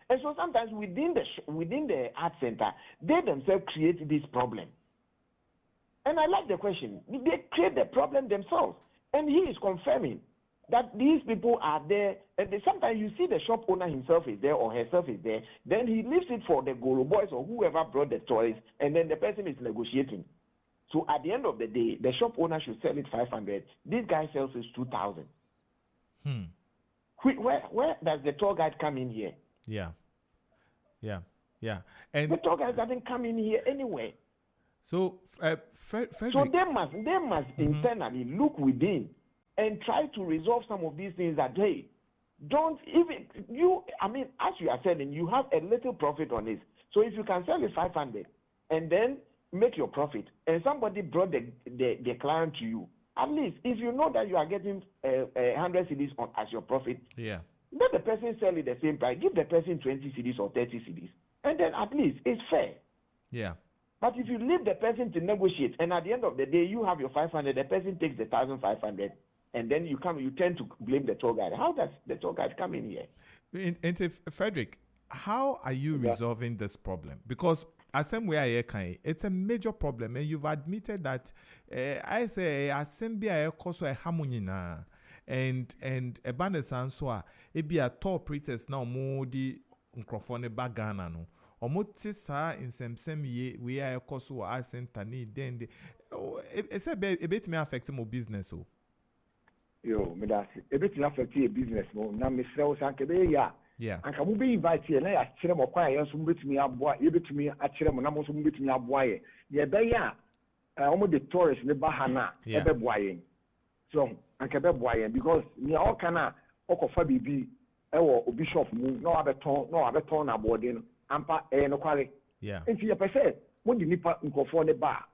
And so sometimes within the art center, they themselves create this problem. And I like the question. They create the problem themselves. And he is confirming that these people are there, and sometimes you see the shop owner himself is there or herself is there, then he leaves it for the Goro boys or whoever brought the toys, and then the person is negotiating. So at the end of the day, the shop owner should sell it 500. This guy sells it 2,000. Where does the tour guide come in here? Yeah. And the tour guide doesn't come in here anywhere. So, Frederick. So they must internally look within and try to resolve some of these things that, hey, don't even, as you are selling, you have a little profit on this. So if you can sell it 500 and then make your profit, and somebody brought the client to you, at least if you know that you are getting 100 cedis as your profit, let the person sell it the same price, give the person 20 cedis or 30 cedis, and then at least it's fair. Yeah. But if you leave the person to negotiate, and at the end of the day, you have your 500, the person takes the 1,500, and then you tend to blame the tour guide. How does the tour guide come in here? And Frederick, how are you resolving this problem? Because as same way it's a major problem, and you've admitted that I say assembly a harmony na and a band sansoa it be a tour operators now more the microphone bagana no or motisa in some ye we are also a center need then it's a bit may affect my business. Yo, me that's a bit affect your business mo na me sell sankebe ya. Yeah. And can we be invited na ya kire mo kwa ya so mbetumi aboa ye betumi a kire mo na mo so mbetumi aboa ye ye be ya omo the tourists ne ba ha na e be boa ye so anka be boa ye because me all kana okofa bibi e wo obi shop mu na abeton na boarding ampa no kware. Yeah. Enti ye pese mo di nipa nkofo ne ba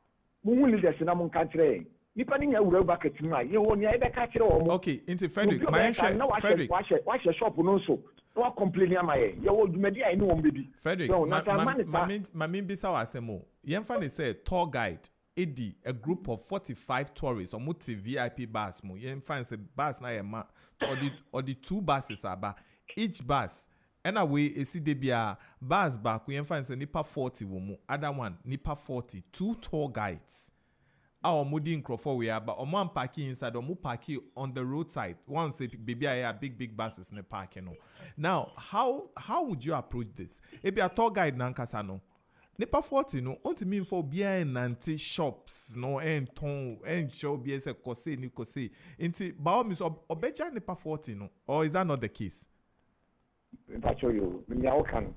mo hu leaders na mo kan kire nipa ni nya wura bucket mu a ye wo nya e be ka kire wo mo. Okay, into Frederick, my Frederick. Watch your shop no so. No complain am I. You will media I know baby. Frederick, my mean bisa wasemo. Yemfa say tour guide edi a group of 45 tourists or multi VIP bus mo. Yemfa say bus na yema or the two buses aba. Each bus anyway esi de bia bus back yemfa say nipa 40 wo mo. Other one nipa 40. Two tour guides. Our moody in Crawford we are, but on parking inside, or parking on the roadside. One say, baby, I have big buses in the park, you know. Now, how would you approach this? If you are tour guide, Nankasano, Nipa 40, no, only mean for beer and anti shops, no, and ton, and show beer, say, Kose, Nikose, into Baomis or Beja Nipa 40, no, or is that not the case? I show you, when you can.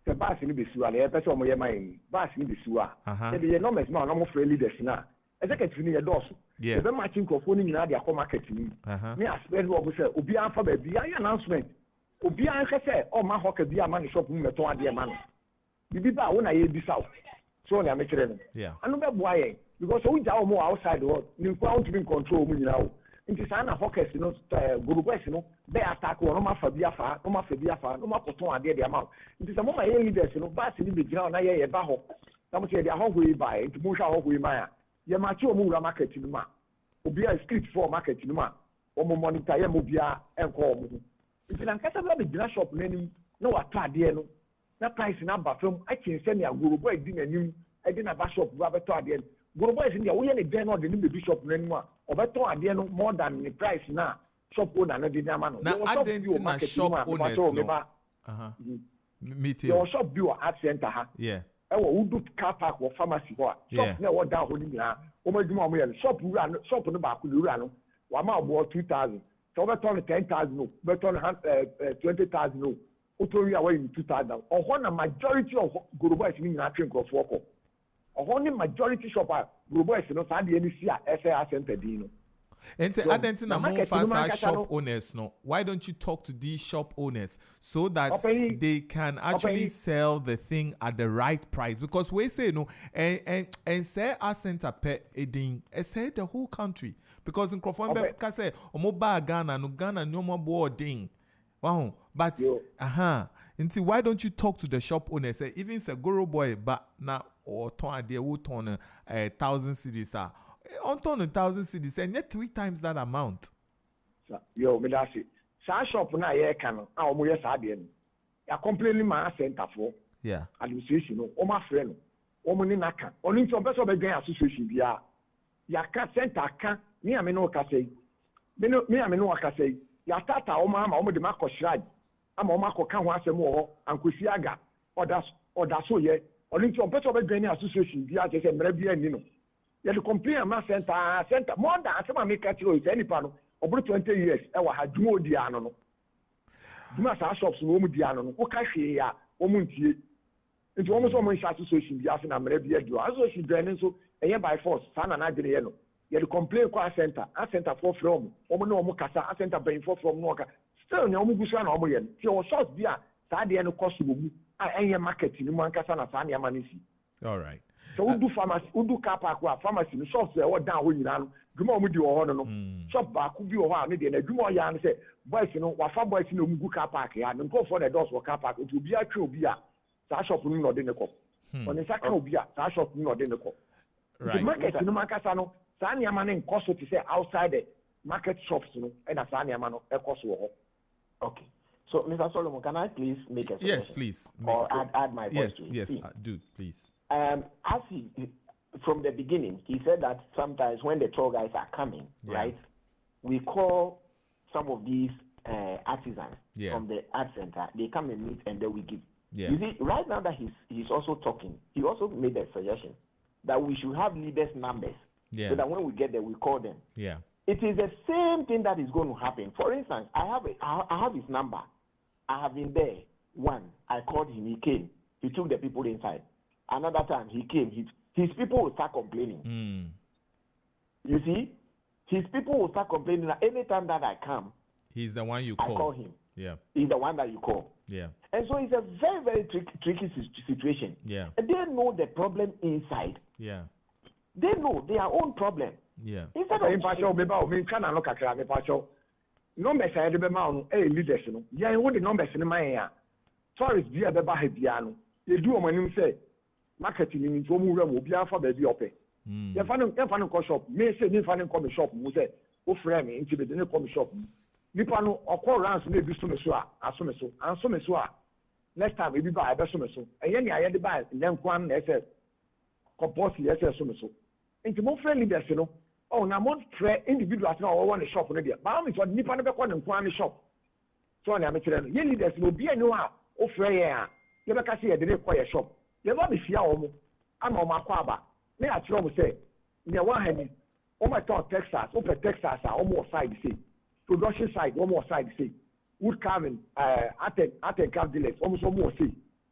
The bus in the Sua, the person of my mind, bus in the Sua, and the enormous amount of leaders now. As I can see your doors. Yeah. The matching phone in the marketing. Me as well what say obi anfa ba bi an announcement. Obi an say o ma hoka bi amani shop mu meto ade man. Bibi ba wona ye bi saw. So na me kire no. Yeah. Anu be boa ye because we ja o mo outside what ni kwa want to be control mu nyina o. Nti saa na hawkers no guru boys no be attack wo no ma fa bi afa no ma koton ade de ama nti sa mo ma ye leaders no ba se ni be gina na ye ba ho na mo se de ahoho yi ba nti mo hwa ahoho yi ma ya ye ma chi o mu wura market no ma obi a script for market no ma o mo monitor ye mo bia enko o mo nti na nkasa bla be gina shop n'anim na wa to ade no na price na ba fam a kin se ne guru boy di n'anim e di na ba shop wa be to ade guru boys in there wo ye ne den no de ni be shop n'anim a obeto ade no more than the price na shop owner no dey na no. Na identity na shop owners no. Meet you. Your shop view at center ha. Yeah. E wo wudu car park or pharmacy ho. Shop na wo down ho ni na. O ma djuma mo ye shop no ba ku wura no. Wa ma bo 2000. So obeto no 10,000 no. Obeto no 20,000 no. O to wi awa 2,000. O ho na majority of guru boys ni na train crop work. Only majority shopper group boys no sa de ni si a FA center din no. And identity na more fast shop owners no. Why don't you talk to these shop owners so that they can actually sell the thing at the right price? Because we say no and say our center per edin say the whole country because in Crawford can say omo ba Ghana no more boarding. Wow, but until why don't you talk to the shop owner? Say even say guru boy, but now or turn they will turn 1,000 cedis. On turn 1,000 cedis, and yet 3 times that amount. Yo, me that's it. Sa shop na ye can. Ah, omo yes adien. Ya complaining my center for. Yeah. Administration no. O ma friend no. Omo ni naka. Oni nti obeso be gan association bia. Ya ka center ka. Me ame no ka say. Me ame no ka say. Ya tata o ma de ma ko shrine ama o ma ko ka ho asem wo ankosi aga oda so ye oni ti obeto be gani association bi a je se mra bi ani no ye de complain ma center more than asema me ka tiro is any pa no obro 20 years e wa ha dwuma odi ano no dwuma sa shops no mu di ano no ko ka hwe ya o mu ntie nti o mo so mo nsa association bi ase na mra bi adi o association bi ani so eye by force sa na na gire ye no ye de complain ko a center for from omo no omo kasa a center by for from no ka still ne omo gusa na omo ye ti o short bi a sa de no cost go mu a enye market ni mo ankasa na sa ne amanisi. All right. So we do pharmacy, we do car park wa pharmacy no shops e wo down ho nyina no dwuma omo di wo ho no shop ba ku bi wo ho a ne de na dwuma ya no say boys no wa fa boys no omo car park ya no go for the doors for car park to obi a twa obi a sa shop no no de ne ko oni saka obi a sa shop no no de ne ko right. The market no mankasa no sa ne ama ne nkoso to say outside the market shops no e na sa ne ama no e koso wo. Okay. So, Mr. Solomon, can I please make a suggestion? Yes, please. Or add my voice to it? Yes, do, please. As from the beginning, he said that sometimes when the tour guys are coming, right, we call some of these artisans from the art center. They come and meet and then we give. You see, right now that he's also talking, he also made a suggestion that we should have leaders' numbers so that when we get there, we call them. Yeah. It is the same thing that is going to happen. For instance, I have his number. I have been there. One, I called him. He came. He took the people inside. Another time, he came. His people will start complaining. You see? His people will start complaining that anytime that I come, he's the one you call. I call him. Yeah. He's the one that you call. Yeah. And so it's a very, very tricky situation. Yeah. And they know the problem inside. Yeah. They know their own problem. Yeah. Instead of numbers I de ma no leaders no ya wo de numbers ni man ya tourist bi be ba ha bia no ye du o manim say market ni ni to mu wura mo bia fa ba bi ope ye fa no ko shop me say ni fa no ko shop mu say o frame me nti be de ne ko shop nipa no okọ rounds na bi so me so a aso me so anso me so a next time e bi ba e be so me so eye ni aye de ba lenkwan na ese compose ye ese so me so nti mo frame leaders no. Oh, now most individuals now want a shop no there. But me so nipa no be call them kwan shop. So na me tell you leaders no be any one o frɛ ya. You be ka say dey call your shop. You ba be fia omo. Ama omo akwa aba. Me a tell omo say, me wan ha ni. Omo talk Texas, o pe Texas a omo side say. Production side omo side say. Wood carving at dealers omo so mo say.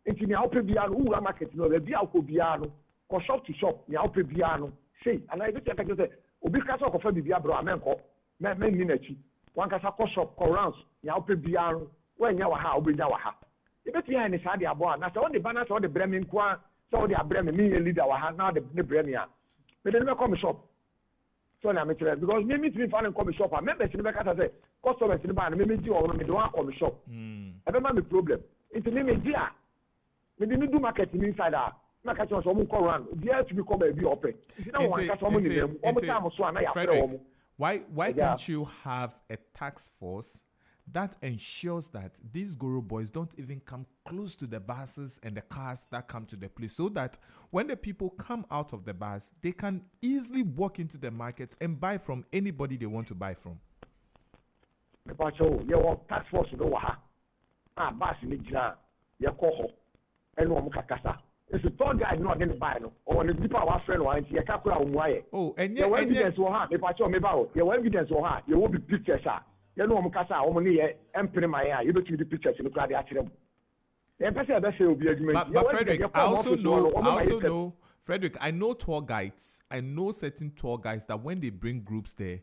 Enti me a o pe bia no wo market no be bia ko bia no. Ko shop to shop, me a o pe bia no. Say, and I be tell you say obi kasa ko fa bibia bro amenko me ni nachi wan kasa ko shop ko rounds ya ope bia no wan nya wa ha obenya wa ha e beti ya ni sa de abo na se on de bana se on de bremi nko so de abremi me leader wa ha na de bremi a me de me come shop So na me tell because me to find come shop and members in the back say customers in the bar me di or me don't come shop. E be ma me problem. It me dia. Me di me do marketing inside that. Market so mo come around. There to be come be open. Why can't you have a task force that ensures that these guru boys don't even come close to the buses and the cars that come to the place, so that when the people come out of the bus, they can easily walk into the market and buy from anybody they want to buy from? Task force bus ni jina ya koho eno mo kakasa. It's a tour guide not going to buy no. Or the people our friend want you can't put on why. Oh, and your evidence will have. If I show me about your evidence will have. You will be pictures, sir. You know, I'm casa, I'm only empty my eye. You don't see the pictures in the crowd. But Frederick, I also know, Frederick, I know tour guides. I know certain tour guides that when they bring groups there,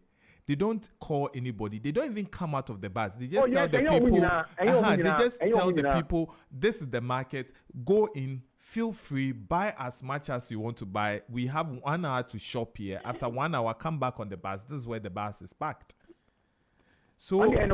they don't call anybody. They don't even come out of the bus. They just tell the people. They just tell the people, this is the market. Go in. Feel free, buy as much as you want to buy. We have 1 hour to shop here. After 1 hour, come back on the bus. This is where the bus is parked. So, yeah. So, yeah,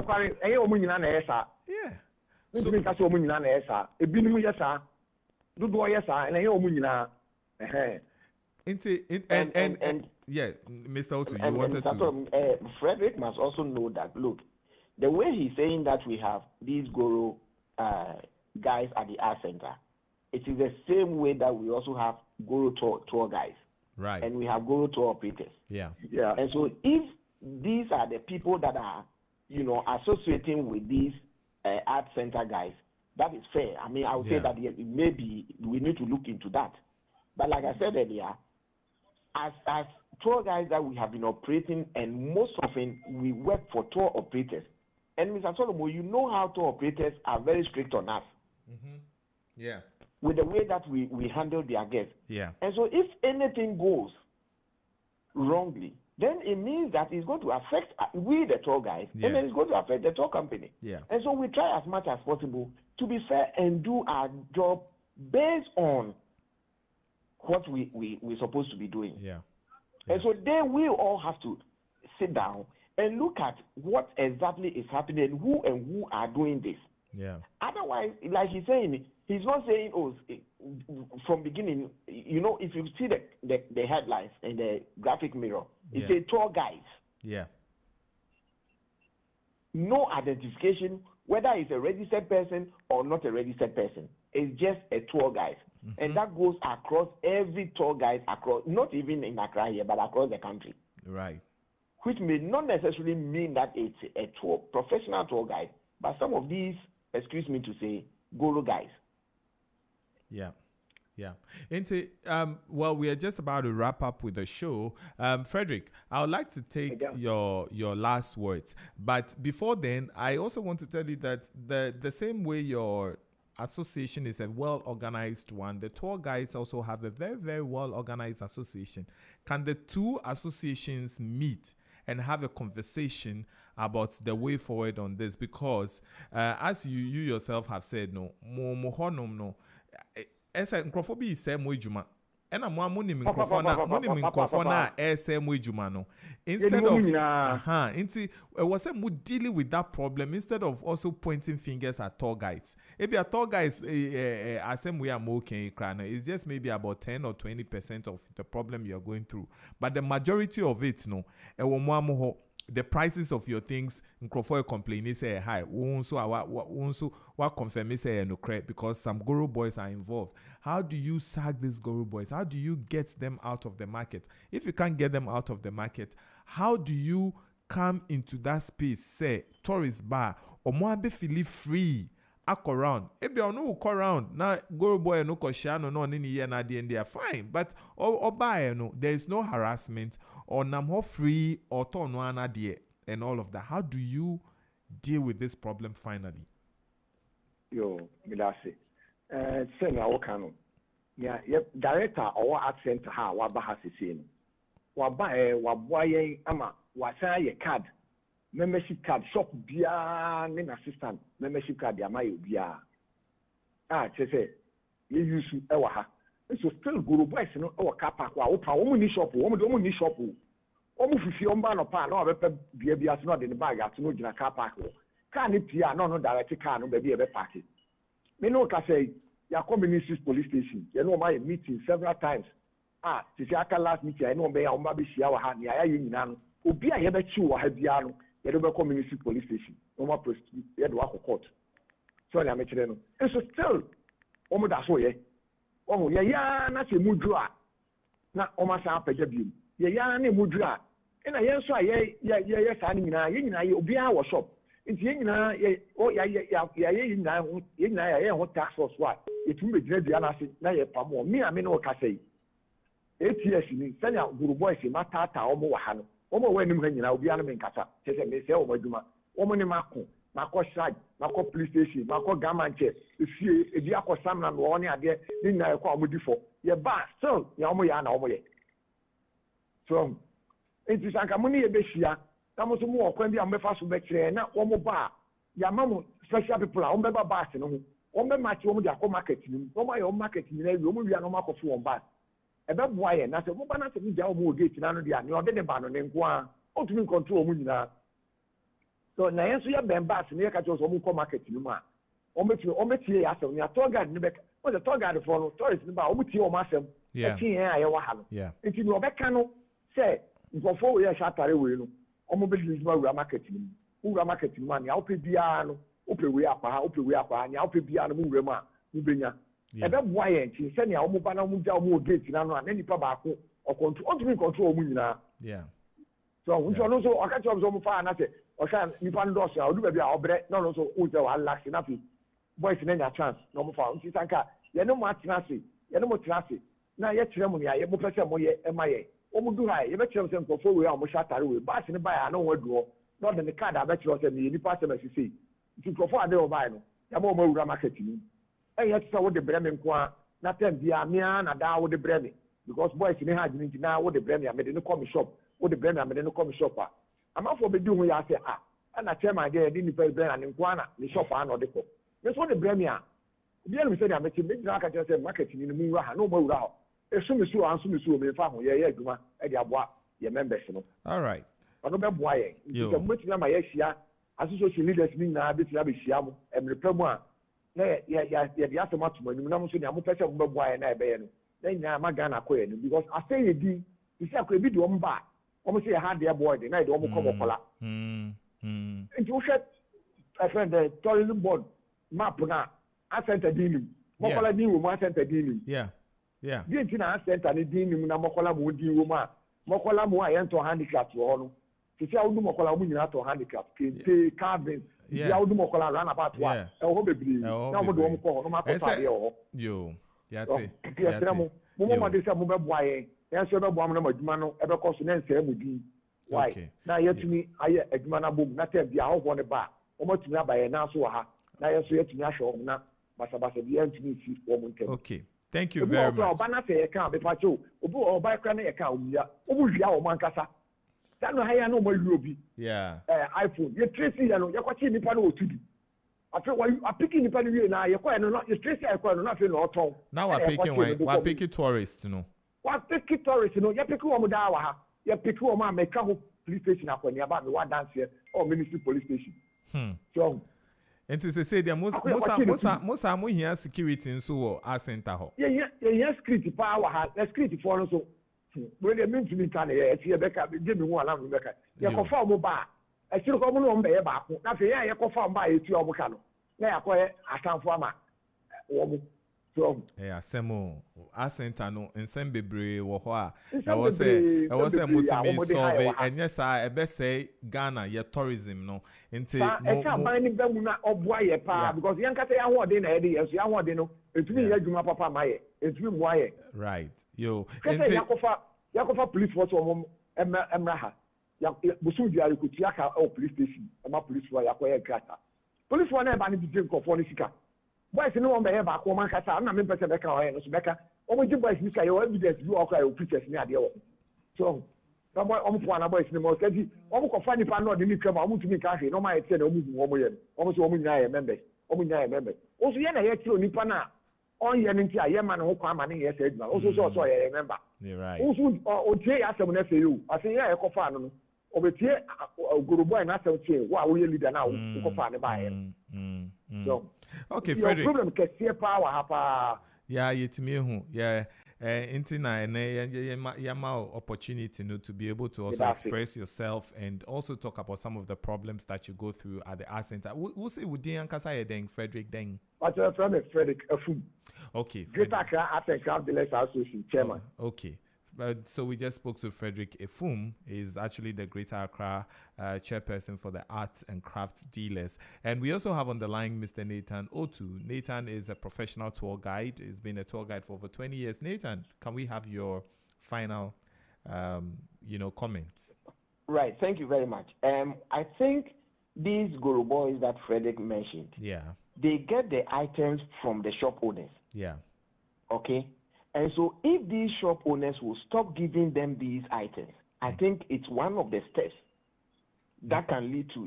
Mr. Otu, you wanted to. Frederick must also know that, look, the way he's saying that we have these guru guys at the art center, it is the same way that we also have guru tour guys. Right. And we have guru tour operators. Yeah. Yeah. And so if these are the people that are, associating with these art center guys, that is fair. I mean, I would say that maybe we need to look into that. But like I said earlier, as tour guys that we have been operating, and most often we work for tour operators. And Mr. Solomon, you know how tour operators are very strict on us. Mm-hmm. Yeah. With the way that we handle their guests. Yeah. And so if anything goes wrongly, then it means that it's going to affect we, the tour guys, and then it's going to affect the tour company. Yeah. And so we try as much as possible to be fair and do our job based on what we're supposed to be doing. Yeah. And so then we all have to sit down and look at what exactly is happening, who are doing this. Yeah. Otherwise, like he's saying, he's not saying, from beginning, if you see the headlines and the graphic mirror, it says tour guides. Yeah. No identification, whether it's a registered person or not a registered person. It's just a tour guide. Mm-hmm. And that goes across every tour guide, not even in Accra here, but across the country. Right. Which may not necessarily mean that it's a professional tour guide, but some of these, excuse me to say, guru guys. Yeah. Yeah. Well, we are just about to wrap up with the show. Frederick, I would like to take your last words. But before then, I also want to tell you that the same way your association is a well-organized one, the tour guides also have a very, very well-organized association. Can the two associations meet and have a conversation about the way forward on this? Because as you yourself have said, esa nkrofo bi se mo adwuma ena mo amoni nkrofo na ese mo adwuma no, instead of it was a dealing with that problem instead of also pointing fingers at tour guides. Maybe a tour guides asem we are okay crana, it's just maybe about 10 or 20% of the problem you are going through, but the majority of it the prices of your things, nkrofo complain say high. What confirm say no correct because some guru boys are involved. How do you sag these guru boys? How do you get them out of the market? If you can't get them out of the market, how do you come into that space? Say tourist bar or more be feel free. Around. Maybe I no go around now. Guru boy no koshano no ni ye na they are fine. But or buy no, there is no harassment or namho free or turn one idea and all of that. How do you deal with this problem finally? Yo, Milasi. Say na wakano. Yeah, director or art center ha wa ba ha sisi. Wa ba wa boye ama wa say ye card. Membership card shop bia ne assistant membership card ya mayo bia say you use e wa ha so still guru boys no e wa car park wa opa wo ni shop wo ni shop almost if you no pan or be as not in the bag at no gina car park. Can it be no direct car no baby ever park it? Me no can say ya communist police station. You know my meeting several times. This last meeting I know be on baby share wa hand ya yin nan. Obi a ye be chi wo ha bia no ye do be communist police station. No more prosecute ye do akọ court. So na me kire no. And so still omo da so ye. Omo ye ya na se mudru a na omo sa apagya bi. Ye ya na mudru a na ye so a ye sa ni nyina ye obi a wo shop. Nti ye nyina ye nyina ye ho tax force wa. Etum be gina bia na se na ye pam me a me no ka sei. ATS ni sanya guru boys ma tata omo wa ha no. Omo wa nim ha nyina obi a no me nkasa. Tese me se omo adwuma. Omo ni mako side, mako police station, mako gamanche. Ifie ebi akosam na no ne ade ni na ekwa omo difo. Ye ba still ya omo ya na omo ye. So enti sanka mo ni ye be hia. Na mo so mo okwan bi a mo befa so be kire na omo ba ya mamu special people a omo be ba se no ho. Omo be match omo dia ko market ni. Omo ye market ni na wi omo wi na omo akofo won ba. Ebe boa ye na se mo ba na se mi ja omo gate na no dia ne ode ne ba no ne nko a. O tumi control omo nyina. So na yenso ya bemba se ne ka cho so omo ko market ni mu a. Omo tie ya asem ni tour guide ni be o the tour guide for no tourist ni ba omo tie omo asem. Yeah. Tie ya ye wa ha no. Yeah. Enti no obeka no se nkofo we ya shatare we no. Omo be use ma wura market ni. Wura market ni ma ni ope bia no. Ope we akwa ni ope bia no mu wura ma mu benya. Ebe boa ye nti se ne omo ba na omo ja omo gate na no a na nipa ba ko o control omo nyina. Yeah. So we don't so okachi omo fa na se o sha nipa ndo so odu ba bia obre no so o je wa relax na fi boys na nya chance no mo fa nti sanka ye no mo atena se na ye kire mo ya ye mo pese mo ye e ma ye omo du ha ye be kire mo se nkofo we a mo sha tare we ba se ne ba ya no waduo no de ne card a be kire se me nipa se mesisi nti nkofo ade o ba no ya mo wura market ni e ye tsa wo de breme nko a na tem bia mia na da wo de breme because boys ne ha jini na wo de breme ya me de ne come shop wo de breme ya me de ne come shop a amafo be di hu ya se na chairman dey di nipa breme na nko na ne shop a na de ko me so de breme a bia no se na me ti me na aka se market ni mu wura ha no mo wura ha esumisu ansumisu me fa ho ye adwuma e di aboa ye members no. All right. Ono be boa ye. Nti mo ti na ma ye hia association leaders ni na be ti na be hia mo emre pam a na ya di asema to manum na mo so ni amo pese mo be boa ye na e be ye no. Na nya ma Ghana ko ye no because I say ye di isi akọ ebi di o mba o mo say ha de boy de na de o mo ko mokola. Nti wo hwet I friend the tourism board map na ascent dinim. Mokola ni wo mo ascent dinim. Yeah. Yeah. Di ntina center ni din nim na mokola mo di wo ma mokola mo a yento handicraft wo no titi a wodu mokola mo nyina to handicraft kente carving ya wodu mokola run about wa e ho bebiri na mo do mo ko no ma ko pare ho yo ya te ya te mo mo de se mo be boa ye ya so be boa mo na madwuma no e be ko so na nse mo di why na yetumi aye adwuma na bom na te bia ho ne ba o mo tumi abaye na so ha na ye so yetumi ahwe ho na basabasa bi yetumi fi wo mo ntem. Okay. Thank you very much. Obana say can be pacho. Obu oba kra na ye kan omia. Obu hia o mankasa. That no haya no mo obi. Yeah. iPhone. Ye tracy ya no ye kwachi nipa no otudi. Afi wa apiki nipa no wie na ye kwa no ye tracy ya kwa no na fe no oton. Now wa picking tourist no. Wa picking tourist no ye picking wo mo da wa ha. Ye picking wo ma meka ho police station akwani aba me wa dance here or ministry police station. So and to say the most mo here security nso wo a center ho. Yeah, security power ha. The security for no so. We dey mean to me kan e tie beka je me hu ala me beka. Ye ko fa mo ba. E sire ko mo no mbe ye ba ko. Na fe ye ko fa mo ba ye tu o mo ka no. Na ya ko ye atanfo ama wo mo. So asemo a center no ensem bebre wo ho a e wo say mutimi solve enye sa e be say Ghana ye tourism no nti mo ka ban ni bemu na oboa ye pa because yan kata ya ho de na ye de ye so ya ho de no etumi ye adwuma papa ma ye etumi mo aye right yo nti yakofa police force wo emra ha ya busu di ari kutu aka police station ma police force yakoye grata police force na ba ni bi nkofo ni sika boys no one be here back woman kasa na me pese be ka o no so be ka o mo ji boys ni ka yo evidence bi o ka yo pictures ni ade wo so na boy o mo po na boys ni mo kaji o mo ko fa ni pa no de ni twema o mo tumi ka hwe no ma ye tie na o mo hu o mo ye o mo so o mo nyina ye members o mo nyina ye members o so ye na ye tiro ni pa na on your ninja, your man who come and yes, also so I remember. You're right. Also, okay, I said, you. I say, yeah, I go find over here, Guru Boy, and I say, wow, we leader now, who go find the buyer. So, okay, your Frederick. problem can see power, hapa. Yeah, yeah. Intina and yama opportunity to be able to also express yourself and also talk about some of the problems that you go through at the art center. We'll say with Dian Kasaya Deng, Frederick Deng. But your friend is Frederick Afum. Okay. Greater Art and Craft Dealers Association Chairman. Okay. So we just spoke to Frederick Efum. Is actually the Greater Accra chairperson for the arts and crafts dealers. And we also have on the line Mr. Nathan Otu. Nathan is a professional tour guide. He's been a tour guide for over 20 years. Nathan, can we have your final, comments? Right. Thank you very much. I think these Guru boys that Frederick mentioned, they get the items from the shop owners. Yeah. Okay. And so if these shop owners will stop giving them these items, I think it's one of the steps that can lead to,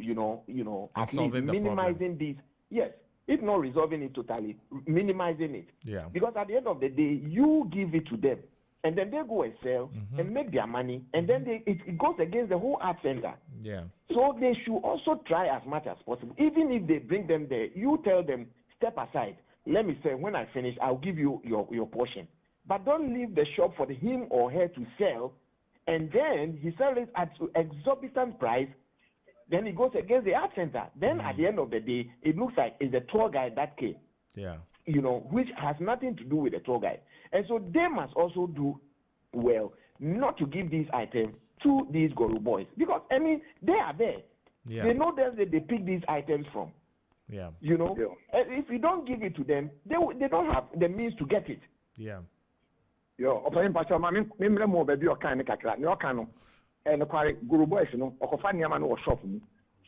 at least minimizing these. Yes, if not resolving it totally, minimizing it. Yeah. Because at the end of the day, you give it to them, and then they go and sell and make their money, and then it goes against the whole art center. Yeah. So they should also try as much as possible. Even if they bring them there, you tell them, step aside. Let me say, when I finish, I'll give you your portion. But don't leave the shop for him or her to sell, and then he sells it at exorbitant price. Then he goes against the art center. Then at the end of the day, it looks like it's the tour guide that came. Yeah. Which has nothing to do with the tour guide. And so they must also do well not to give these items to these Guru boys. Because, they are there. Yeah. They know that they pick these items from. Yeah. If you don't give it to them, they don't have the means to get it. Yeah. Yo, operating pastor, me more baby or kind of kakra. No cano. And the quarry Guru boys, Okofania no shop me.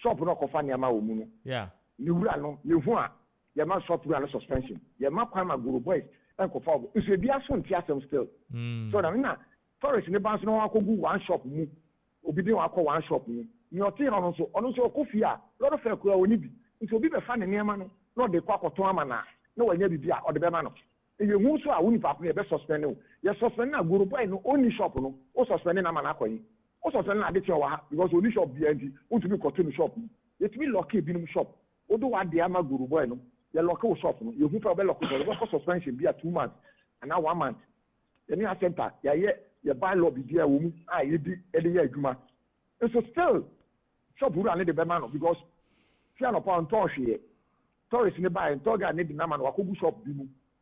Shop no Okofania Maumuno. Yeah. You run, you want. Your man shop run suspension. Your map Kwama Guru boys and Kofa. You should be a son theater still. So now, Forest in the Banks no go one shop me. Obidin one shop me. Your thing on also Kofia. Lot of fair will need. It will be a fan in Yamano. Not the Quack or Tuamana. No one never be or the Bemano. You move so I wouldn't be suspended. You're suspending a Guru boy no only shop no, or suspending a manako. Or suspending a little because only shop BNG, want to be continue shop. It's me lucky being shop. Although what the Ama Guru boy no, you're local shop no, you move a bell of suspension be a 2 months, and now 1 month. Then you have center, you buy lobby dear woman, you did any year, Juma. And so still, shop who are the Bemano because Fiano Pound Toshi, tourists in the buy and Toga need the Naman Wakubu shop.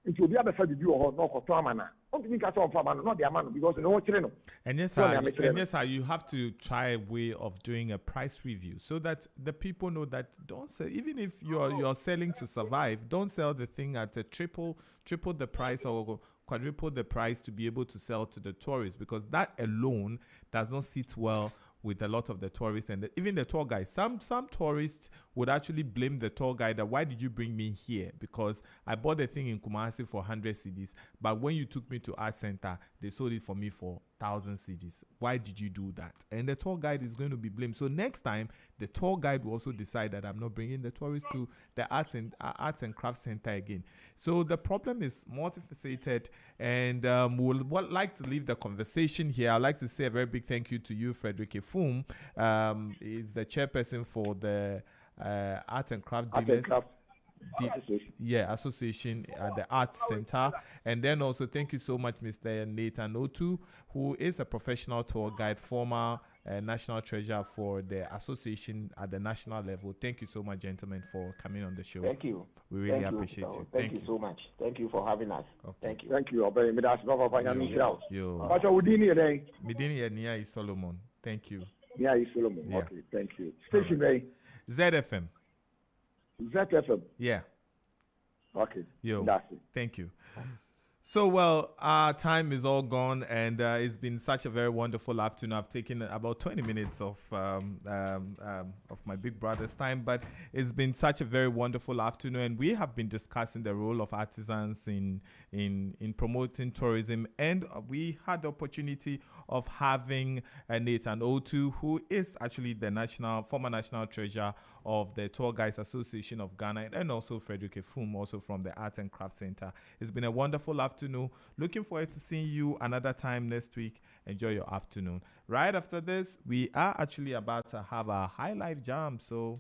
It will be able to do or not for Tamana. Don't think that's all for not the amount because no channel. And yes, you have to try a way of doing a price review so that the people know that don't sell, even if you're selling to survive, don't sell the thing at a triple the price or quadruple the price to be able to sell to the tourists, because that alone does not sit well with a lot of the tourists and even the tour guides. Some tourists would actually blame the tour guide that why did you bring me here? Because I bought the thing in Kumasi for 100 cedis, but when you took me to Art Center, they sold it for me for 1,000 cedis. Why did you do that? And the tour guide is going to be blamed. So next time, the tour guide will also decide that I'm not bringing the tourists to the Arts and Crafts Center again. So the problem is multifaceted, and would like to leave the conversation here. I'd like to say a very big thank you to you, Frederick Efum. He's the chairperson for the Art and Craft Dealers. Association at the Arts Center. And then also thank you so much, Mr. Nathan Otu, who is a professional tour guide, former national treasurer for the association at the national level. Thank you so much, gentlemen, for coming on the show. Thank you. We really appreciate you. Thank you so much. Thank you for having us. Okay. Thank you. Thank you. Nia Solomon. Thank you. Yeah, Solomon. Yeah. Okay, thank you. Station right. ZFM. ZFM. Yeah. Okay. That's it. Thank you. So, well, our time is all gone, and it's been such a very wonderful afternoon. I've taken about 20 minutes of my big brother's time, but it's been such a very wonderful afternoon, and we have been discussing the role of artisans in promoting tourism, and we had the opportunity of having Nathan Otu, who is actually the former national treasurer of the Tour Guides Association of Ghana, and also Frederick Efum, also from the Arts and Crafts Center. It's been a wonderful afternoon. Looking forward to seeing you another time next week. Enjoy your afternoon. Right after this, we are actually about to have a high life jam, so